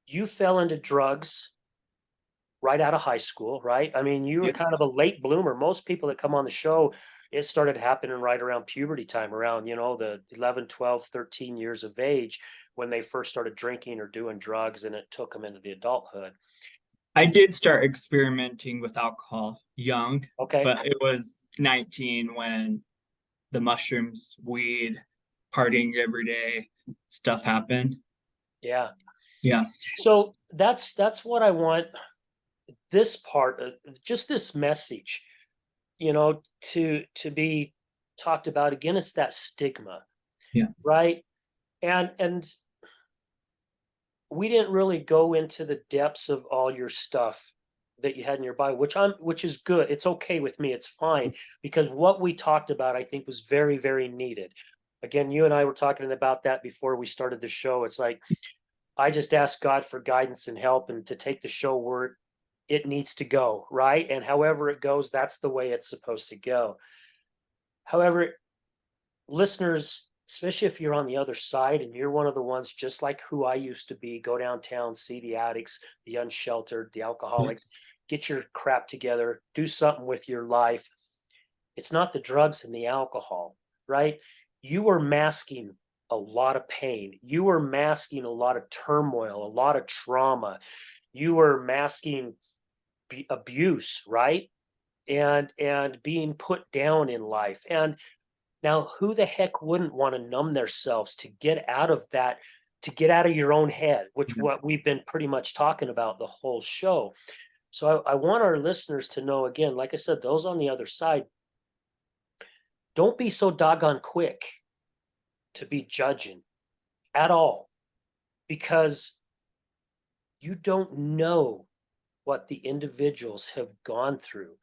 You fell into drugs right out of high school, right? I mean, you were Yep. kind of a late bloomer. Most people that come on the show, it started happening right around puberty time, around, the 11, 12, 13 years of age when they first started drinking or doing drugs, and it took them into the adulthood. I did start experimenting with alcohol young, Okay. but it was 19 when the mushrooms, weed, partying every day stuff happened. Yeah. Yeah. So that's what I want this part of just this message, to be talked about again. It's that stigma, Yeah. right? And we didn't really go into the depths of all your stuff that you had in your bio, which is good. It's okay with me. It's fine, because what we talked about, I think, was very, very needed. Again, you and I were talking about that before we started the show. It's like I just ask God for guidance and help, and to take the show where it needs to go, right? And however it goes, that's the way it's supposed to go. However, listeners, especially if you're on the other side and you're one of the ones just like who I used to be, go downtown, see the addicts, the unsheltered, the Yeah. alcoholics, get your crap together, do something with your life. It's not the drugs and the alcohol, right? You were masking a lot of pain. You were masking a lot of turmoil, a lot of trauma. You were masking abuse, right? And being put down in life. And now who the heck wouldn't want to numb themselves to get out of that, to get out of your own head, which Yeah. what we've been pretty much talking about the whole show. So I want our listeners to know, again, like I said, those on the other side, don't be so doggone quick to be judging at all, because you don't know what the individuals have gone through.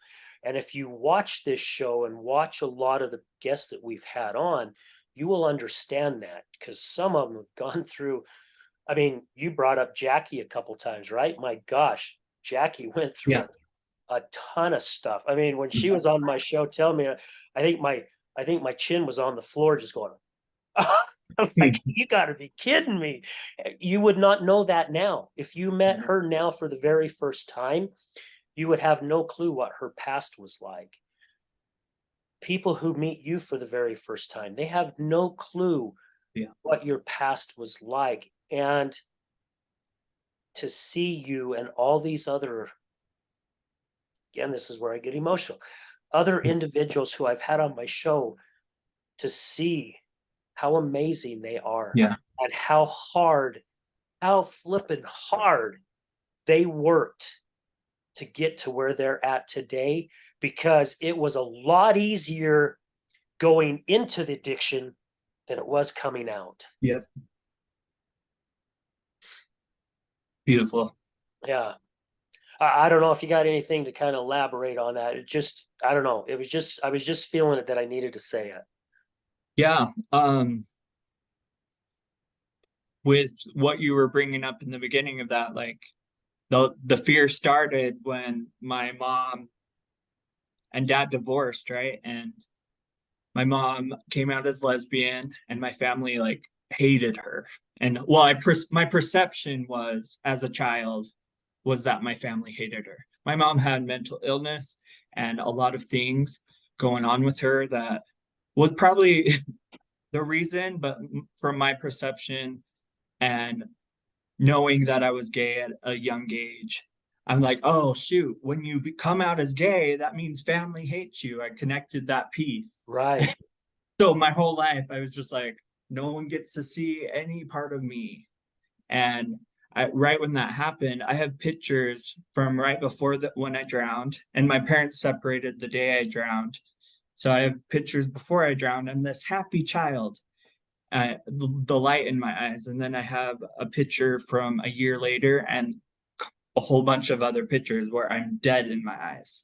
And if you watch this show and watch a lot of the guests that we've had on, you will understand that, because some of them have gone through. I mean, you brought up Jackie a couple times, right? My gosh, Jackie went through Yeah. a ton of stuff. I mean, when she was on my show, tell me, I think my I think my chin was on the floor just going, I'm like, you got to be kidding me. You would not know that now. If you met her now for the very first time, you would have no clue what her past was like. People who meet you for the very first time, they have no clue Yeah. what your past was like. And to see you and all these other, again, this is where I get emotional, other individuals who I've had on my show, to see how amazing they are Yeah. and how flippin' hard they worked to get to where they're at today, because it was a lot easier going into the addiction than it was coming out. Yeah. Beautiful. Yeah. I don't know if you got anything to kind of elaborate on that. It just, I don't know. I was just feeling it that I needed to say it. Yeah. With what you were bringing up in the beginning of that, like the fear started when my mom and dad divorced, right? And my mom came out as lesbian, and my family like hated her. And well, my perception was as a child was that my family hated her. My mom had mental illness and a lot of things going on with her that was probably the reason, but from my perception and knowing that I was gay at a young age, I'm like, oh shoot, when you come out as gay, that means family hates you. I connected that piece. Right. So my whole life, I was just like, no one gets to see any part of me. And right when that happened, I have pictures from right before that when I drowned, and my parents separated the day I drowned. So I have pictures before I drowned. I'm this happy child, the light in my eyes. And then I have a picture from a year later and a whole bunch of other pictures where I'm dead in my eyes.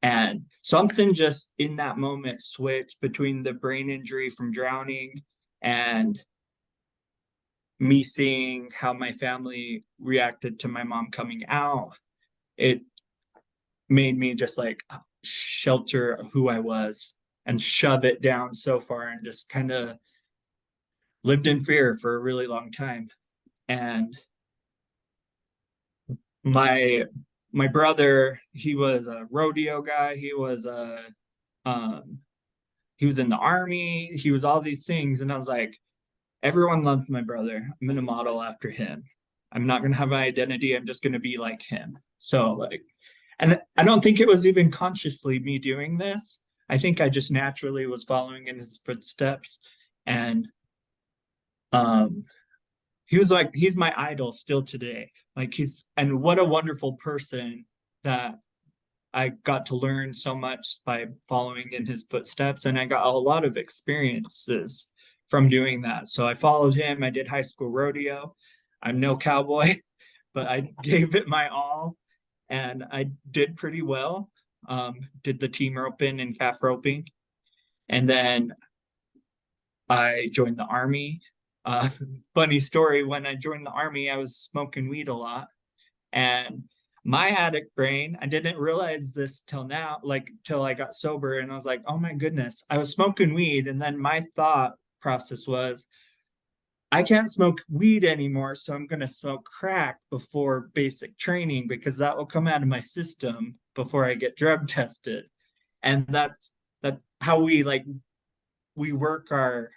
And something just in that moment switched between the brain injury from drowning and me seeing how my family reacted to my mom coming out. It made me just like shelter who I was and shove it down so far and just kind of lived in fear for a really long time. And my my brother, he was a rodeo guy, um he was in the army, he was all these things, and I was like, everyone loves my brother, I'm gonna model after him. I'm not gonna have an identity, I'm just gonna be like him. So like, and I don't think it was even consciously me doing this. I think I just naturally was following in his footsteps. And um he was like, he's my idol still today. Like and what a wonderful person that I got to learn so much by following in his footsteps. And I got a lot of experiences from doing that. So I followed him. I did high school rodeo. I'm no cowboy, but I gave it my all and I did pretty well. Did the team roping and calf roping. And then I joined the army. Uh, Funny story, when I joined the army, I was smoking weed a lot. And my addict brain, I didn't realize this till now, like till I got sober. And I was like, oh my goodness, I was smoking weed. And then my thought process was, I can't smoke weed anymore, so I'm going to smoke crack before basic training because that will come out of my system before I get drug tested. And that's how we work our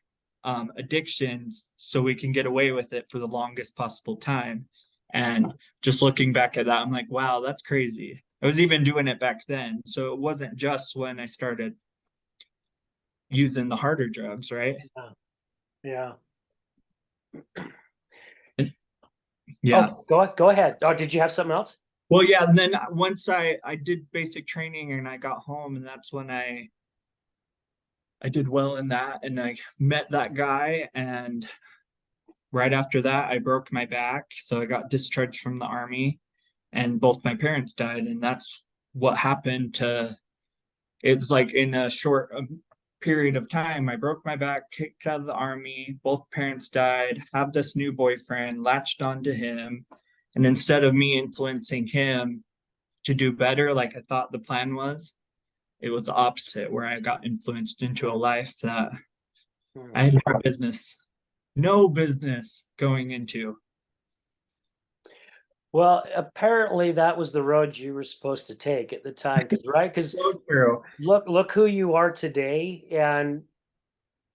addictions so we can get away with it for the longest possible time. And just looking back at that, I'm like, wow, that's crazy. I was even doing it back then. So it wasn't just when I started using the harder drugs, right? Yeah. Yeah. Oh, go ahead. Oh, did you have something else? Well, yeah, and then once I did basic training and I got home, and that's when I did well in that, and I met that guy, and right after that I broke my back, so I got discharged from the army, and both my parents died, and that's what happened to. It's like in a short period of time, I broke my back, kicked out of the army, both parents died, have this new boyfriend, latched onto him, and instead of me influencing him to do better, like I thought the plan was, it was the opposite, where I got influenced into a life that I had no business going into. Well, apparently that was the road you were supposed to take at the time, right? Because So true. look who you are today, and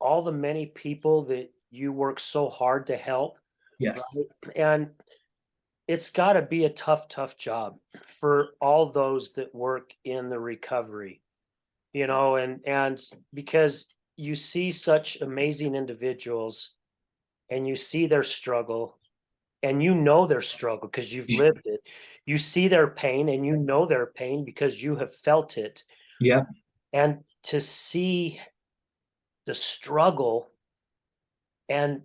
all the many people that you work so hard to help, Yes. right? And it's got to be a tough job for all those that work in the recovery, and because you see such amazing individuals and you see their struggle and you know their struggle because you've lived it. You see their pain and you know their pain because you have felt it. Yep. And to see the struggle, and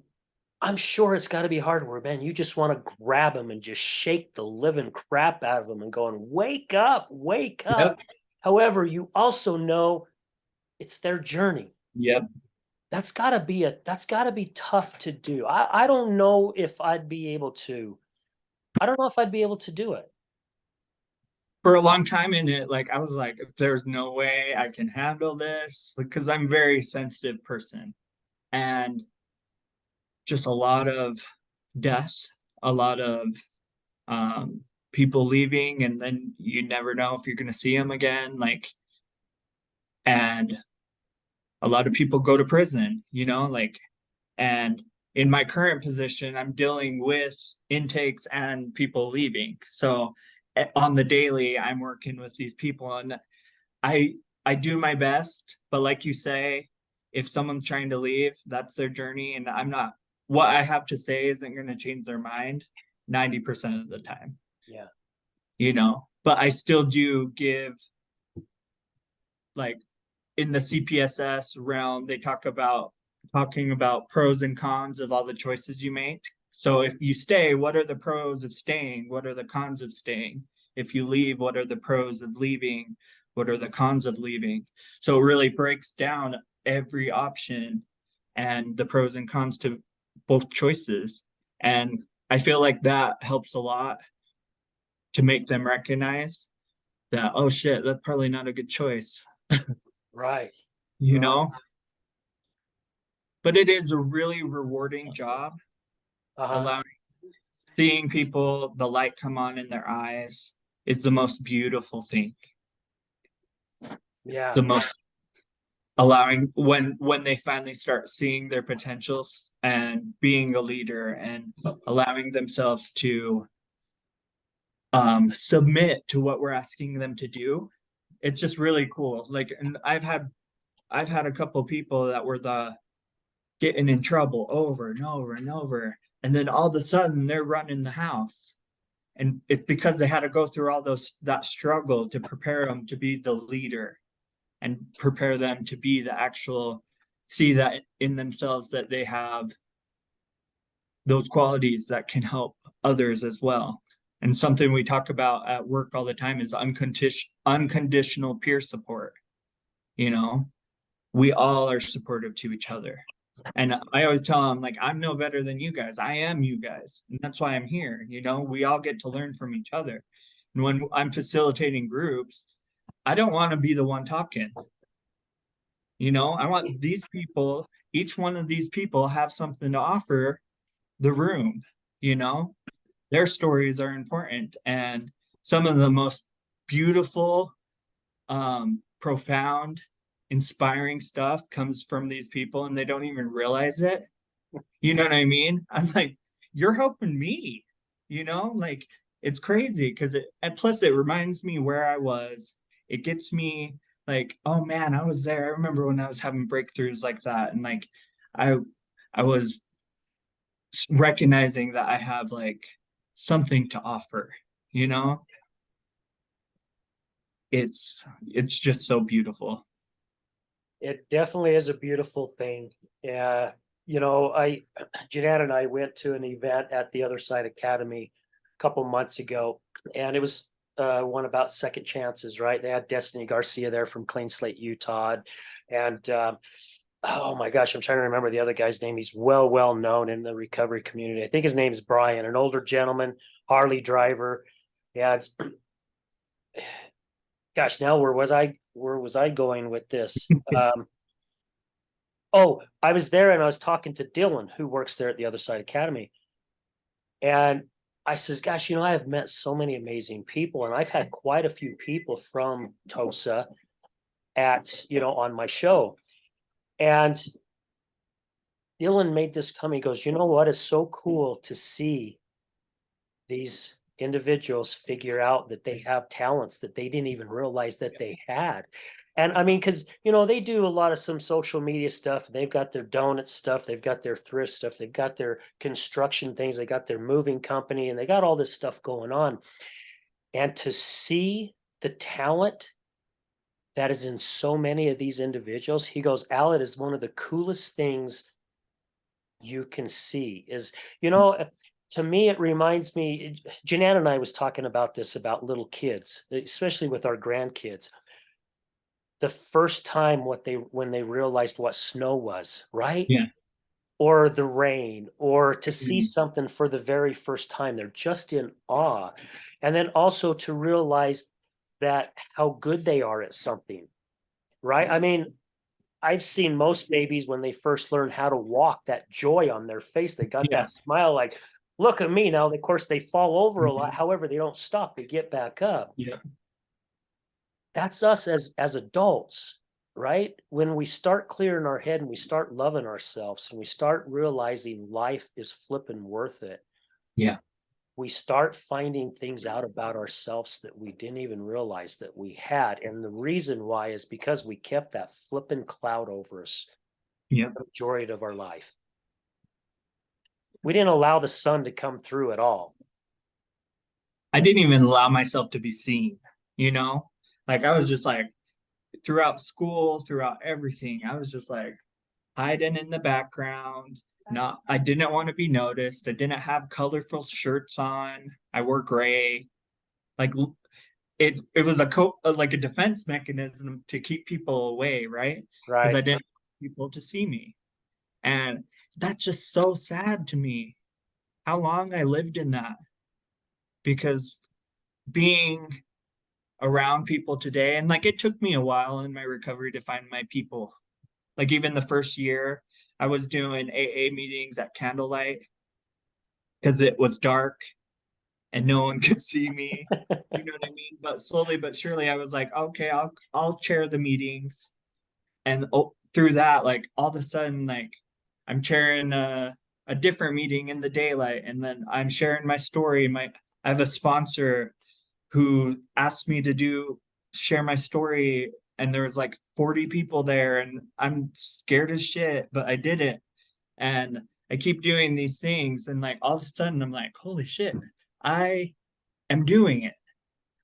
I'm sure it's got to be hard where, man, you just want to grab them and just shake the living crap out of them and going, wake up, wake up. Yep. However, you also know it's their journey. Yep. That's gotta be tough to do. I don't know if I'd be able to. I don't know if I'd be able to do it. For a long time in it, like I was like, there's no way I can handle this because I'm a very sensitive person. And just a lot of death, a lot of um, people leaving, and then you never know if you're going to see them again. Like, and a lot of people go to prison, like, and in my current position, I'm dealing with intakes and people leaving. So on the daily, I'm working with these people, and I I do my best, but like you say, if someone's trying to leave, that's their journey, and I'm not. What I have to say isn't going to change their mind 90% of the time, Yeah. But I still do give, like, in the CPSS realm, they talking about pros and cons of all the choices you make. So if you stay, what are the pros of staying? What are the cons of staying? If you leave, what are the pros of leaving? What are the cons of leaving? So it really breaks down every option and the pros and cons to both choices. And I feel like that helps a lot to make them recognize that, oh shit, that's probably not a good choice, Right. you Right. know? But it is a really rewarding job, Uh-huh. allowing seeing people, the light come on in their eyes is the most beautiful thing. Yeah. The most allowing when they finally start seeing their potentials and being a leader and allowing themselves to submit to what we're asking them to do. It's just really cool. Like, and I've had a couple of people that were the getting in trouble over and over and over. And then all of a sudden they're running the house. And it's because they had to go through all that struggle to prepare them to be the leader and prepare them to be the actual, see that in themselves that they have those qualities that can help others as well. And something we talk about at work all the time is unconditional peer support. You know, we all are supportive to each other. And I always tell them, like, I'm no better than you guys. I am you guys. And that's why I'm here. We all get to learn from each other. And when I'm facilitating groups, I don't want to be the one talking. I want these people, each one of these people have something to offer the room, you know? Their stories are important, and some of the most beautiful, profound, inspiring stuff comes from these people and they don't even realize it. You know what I mean? I'm like, you're helping me, like it's crazy because and plus it reminds me where I was. It gets me like, oh man, I was there. I remember when I was having breakthroughs like that. And like I I was recognizing that I have like something to offer, you know? It's just so beautiful. It definitely is a beautiful thing. Yeah. You know, Jeanette and I went to an event at the Other Side Academy a couple months ago, and it was one about second chances, right? They had Destiny Garcia there from Clean Slate, Utah. And oh my gosh, I'm trying to remember the other guy's name. He's well known in the recovery community. I think his name is Brian, an older gentleman, Harley driver. Yeah, gosh, now where was I going with this? Oh, I was there and I was talking to Dylan, who works there at the Other Side Academy. And I says, gosh, I have met so many amazing people, and I've had quite a few people from TOSA on my show. And Dylan made this comment. He goes, you know what? It's so cool to see these individuals figure out that they have talents that they didn't even realize that they had. And I mean, because they do a lot of some social media stuff. They've got their donut stuff, they've got their thrift stuff, they've got their construction things, they got their moving company, and they got all this stuff going on. And to see the talent that is in so many of these individuals, he goes, Al, it is one of the coolest things you can see. To me, it reminds me, Janan and I was talking about this about little kids, especially with our grandkids. The first time when they realized what snow was, right? Yeah. Or the rain, or to see Mhm. something for the very first time, they're just in awe. And then also to realize that how good they are at something, right? I mean, I've seen most babies when they first learn how to walk, that joy on their face. They got Yeah. that smile like, look at me now. Of course, they fall over a lot. Mhm. However, they don't stop. They get back up. Yeah. That's us as adults, right? When we start clearing our head and we start loving ourselves and we start realizing life is flipping worth it, Yeah. we start finding things out about ourselves that we didn't even realize that we had. And the reason why is because we kept that flipping cloud over us Yeah. the majority of our life. We didn't allow the sun to come through at all. I didn't even allow myself to be seen, you know? Like I was just like throughout school, throughout everything, I was just like hiding in the background. Not I didn't want to be noticed. I didn't have colorful shirts on. I wore gray. Like it was like a defense mechanism to keep people away, right? Because Right. I didn't want people to see me. And that's just so sad to me. How long I lived in that because being around people today and like it took me a while in my recovery to find my people. Like even the first year I was doing AA meetings at candlelight because it was dark and no one could see me. You know what I mean? But slowly but surely I was like, okay, I'll chair the meetings. And through that, like all of a sudden, like I'm chairing a different meeting in the daylight, and then I'm sharing my story. I have a sponsor who asked me to share my story, and there was like 40 people there, and I'm scared as shit, but I did it, and I keep doing these things, and like all of a sudden, I'm like, holy shit, I am doing it.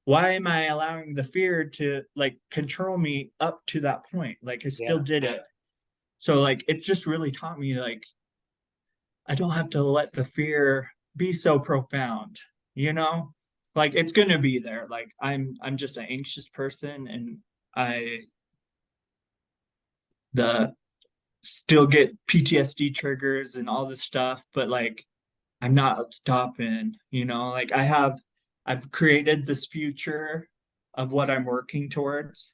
Why am I allowing the fear to like control me up to that point? Like I still Yeah. did it. So like it just really taught me like I don't have to let the fear be so profound, you know? Like it's gonna be there. Like I'm just an anxious person and I the still get PTSD triggers and all this stuff, but like I'm not stopping, like I've created this future of what I'm working towards.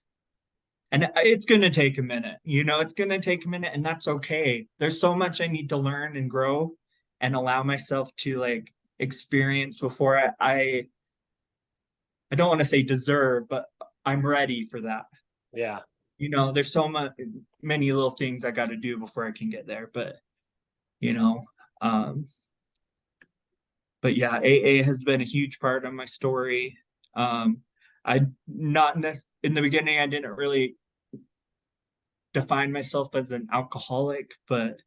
And it's going to take a minute, it's going to take a minute, and that's okay. There's so much I need to learn and grow and allow myself to like experience before I don't want to say deserve, but I'm ready for that. Yeah. There's so much, many little things I got to do before I can get there. You know, um, but yeah, AA has been a huge part of my story. I not in the beginning, I didn't really define myself as an alcoholic, but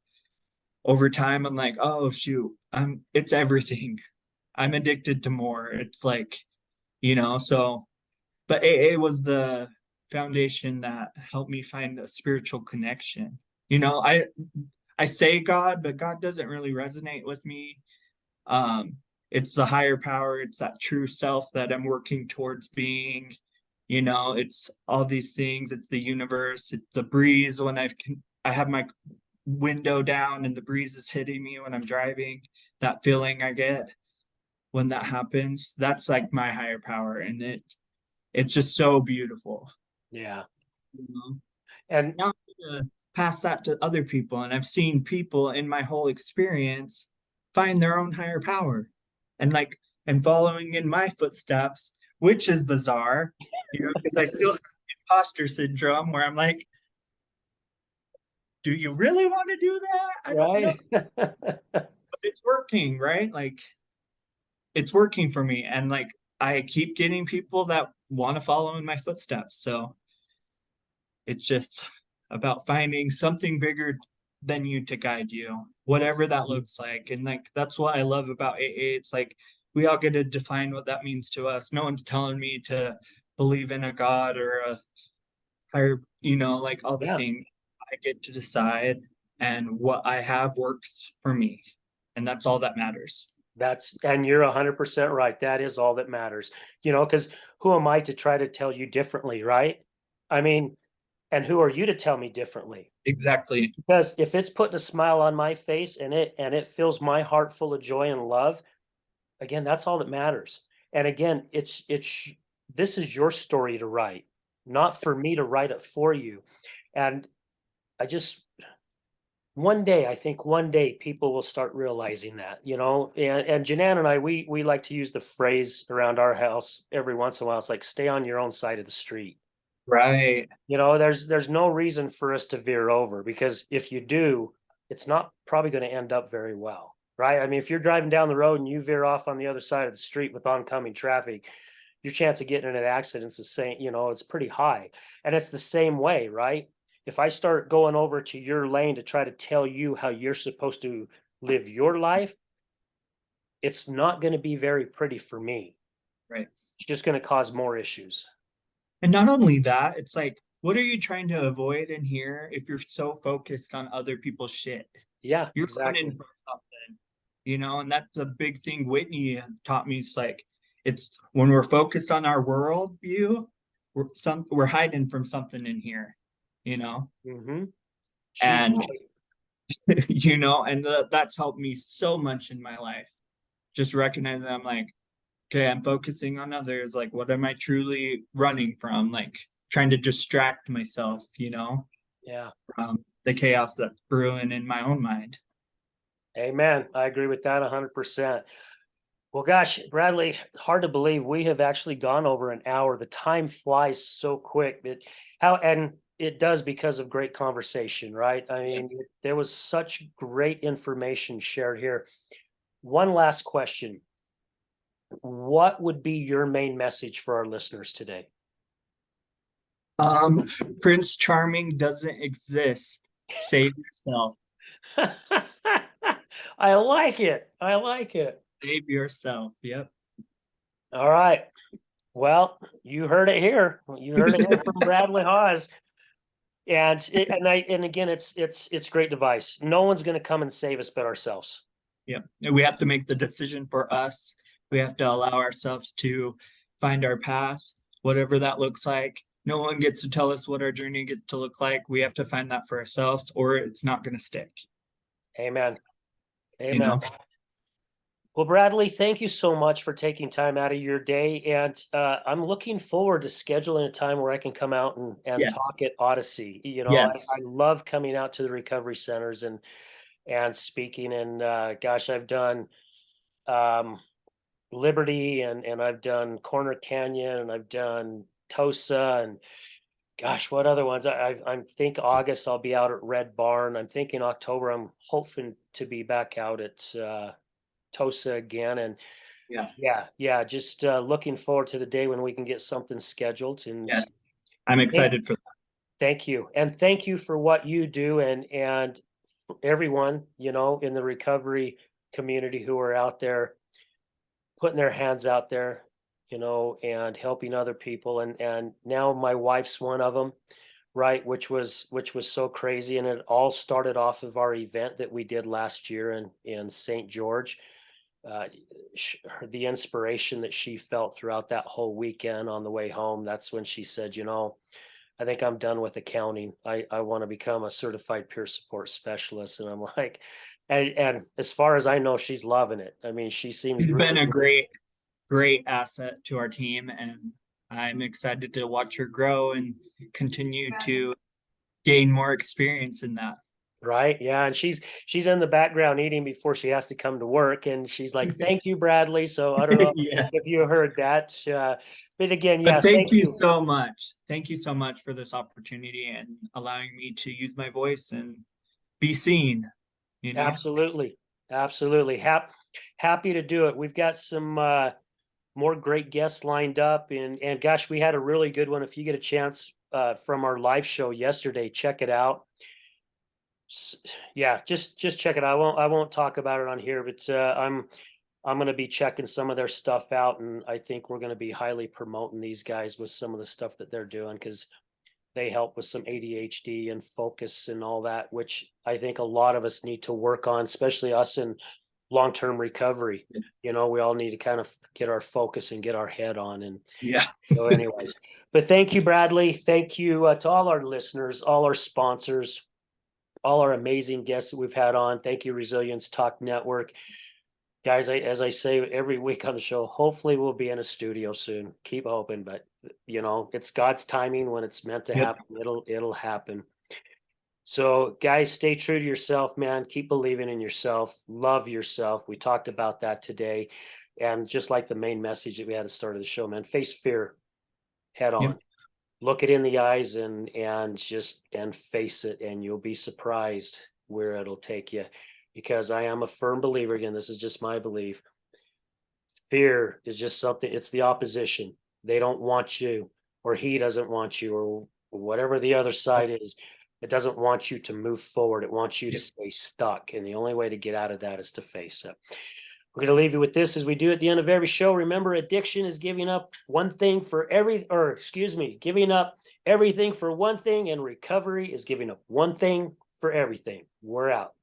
over time, I'm like, oh shoot, it's everything. I'm addicted to more. It's like, so but AA was the foundation that helped me find a spiritual connection. I say God, but God doesn't really resonate with me. Um, it's the higher power, it's that true self that I'm working towards being. It's all these things, it's the universe, it's the breeze when I have my window down and the breeze is hitting me when I'm driving. That feeling I get when that happens, that's like my higher power, and it's just so beautiful. Yeah. You know? And Now to pass that to other people, and I've seen people in my whole experience find their own higher power, and and following in my footsteps, which is bizarre, because I still have imposter syndrome where I'm like, do you really want to do that? I don't know, right. but it's working, right? Like it's working for me, and like I keep getting people that want to follow in my footsteps. So it's just about finding something bigger than you to guide you, whatever that looks like. And like that's what I love about AA. It's like we all get to define what that means to us. No one's telling me to believe in a God or a higher, like all the Yeah. things. I get to decide, and what I have works for me. And that's all that matters. And you're 100% right. That is all that matters, because who am I to try to tell you differently, right? I mean, and who are you to tell me differently? Exactly. Because if it's putting a smile on my face and it fills my heart full of joy and love, again, that's all that matters. And again, this is your story to write, not for me to write it for you. And I just I think one day people will start realizing that, and Janan and I, we like to use the phrase around our house every once in a while. It's like, stay on your own side of the street. Right. There's no reason for us to veer over, because if you do, it's not probably going to end up very well, right? I mean, if you're driving down the road and you veer off on the other side of the street with oncoming traffic, your chance of getting in an accident's the same, it's pretty high. And it's the same way, right? If I start going over to your lane to try to tell you how you're supposed to live your life, it's not going to be very pretty for me. Right. It's just going to cause more issues. And not only that, it's like, what are you trying to avoid in here if you're so focused on other people's shit? Yeah, You're running exactly. from something, and that's a big thing Whitney taught me. It's like, it's when we're focused on our world view, we're hiding from something in here, you know, Mm-hmm. She's and right. and that's helped me so much in my life. Just recognizing I'm like, okay, I'm focusing on others. Like, what am I truly running from? Like, trying to distract myself, Yeah. from the chaos that's brewing in my own mind. Amen. I agree with that 100%. Well, gosh, Bradley, hard to believe we have actually gone over an hour. The time flies so quick. And it does because of great conversation, right? I Yeah. mean, there was such great information shared here. One last question. What would be your main message for our listeners today? Um, Prince Charming doesn't exist. Save yourself. I like it. I like it. Save yourself. Yep. All right. Well, you heard it here. You heard it here from Bradley Haws. And again, it's great advice. No one's going to come and save us but ourselves. Yep. And we have to make the decision for us. We have to allow ourselves to find our path, whatever that looks like. No one gets to tell us what our journey gets to look like. We have to find that for ourselves, or it's not going to stick, Amen. you Amen. know? Well, Bradley, thank you so much for taking time out of your day. And I'm looking forward to scheduling a time where I can come out and Yes, talk at Odyssey. yes, I love coming out to the recovery centers and speaking. And gosh, I've done um, Liberty and I've done Corner Canyon and I've done Tosa and gosh, what other ones? I think August I'll be out at Red Barn. I'm thinking October I'm hoping to be back out at Tosa again. And yeah, yeah, just looking forward to the day when we can get something scheduled. And yeah. I'm thank, excited for that. thank you, and thank you for what you do, and for everyone in the recovery community who are out there putting their hands out there, and helping other people. And now my wife's one of them, right? Which was so crazy, and it all started off of our event that we did last year in St. George. uh, the inspiration that she felt throughout that whole weekend on the way home, that's when she said, I think I'm done with accounting. I want to become a certified peer support specialist. And I'm like, and as far as I know, she's loving it. I mean, she seems He's been really, a really great asset to our team, and I'm excited to watch her grow and continue to gain more experience in that. right. Yeah. And she's in the background eating before she has to come to work. And she's like, thank you, Bradley. So I don't know Yeah. if you heard that. But again, yeah, But thank thank you you. so much. Thank you so much for this opportunity and allowing me to use my voice and be seen, you know? Absolutely. Absolutely. Happy to do it. We've got some more great guests lined up, and gosh, we had a really good one. If you get a chance from our live show yesterday, check it out. S- Yeah, just check it out. I won't talk about it on here, but I'm going to be checking some of their stuff out, and I think we're going to be highly promoting these guys with some of the stuff that they're doing because they help with some ADHD and focus and all that, which I think a lot of us need to work on, especially us in long-term recovery. We all need to kind of get our focus and get our head on. And Yeah. so, anyways, but thank you, Bradley. Thank you to all our listeners, all our sponsors, all our amazing guests that we've had on. Thank you, Resilience Talk Network. Guys, as I say every week on the show, hopefully we'll be in a studio soon. Keep hoping, but it's God's timing. When it's meant to Yep. happen, it'll happen. So, guys, stay true to yourself, man. Keep believing in yourself. Love yourself. We talked about that today. And just like the main message that we had at the start of the show, man, face fear head Yep. on. Look it in the eyes and face it, and you'll be surprised where it'll take you. Because I am a firm believer, again, this is just my belief. Fear is just something, it's the opposition. They don't want you, or he doesn't want you, or whatever the other side is. It doesn't want you to move forward. It wants you to Yep. stay stuck. And the only way to get out of that is to face it. We're going to leave you with this as we do at the end of every show. Remember, addiction is giving up one thing for giving up everything for one thing, and recovery is giving up one thing for everything. We're out.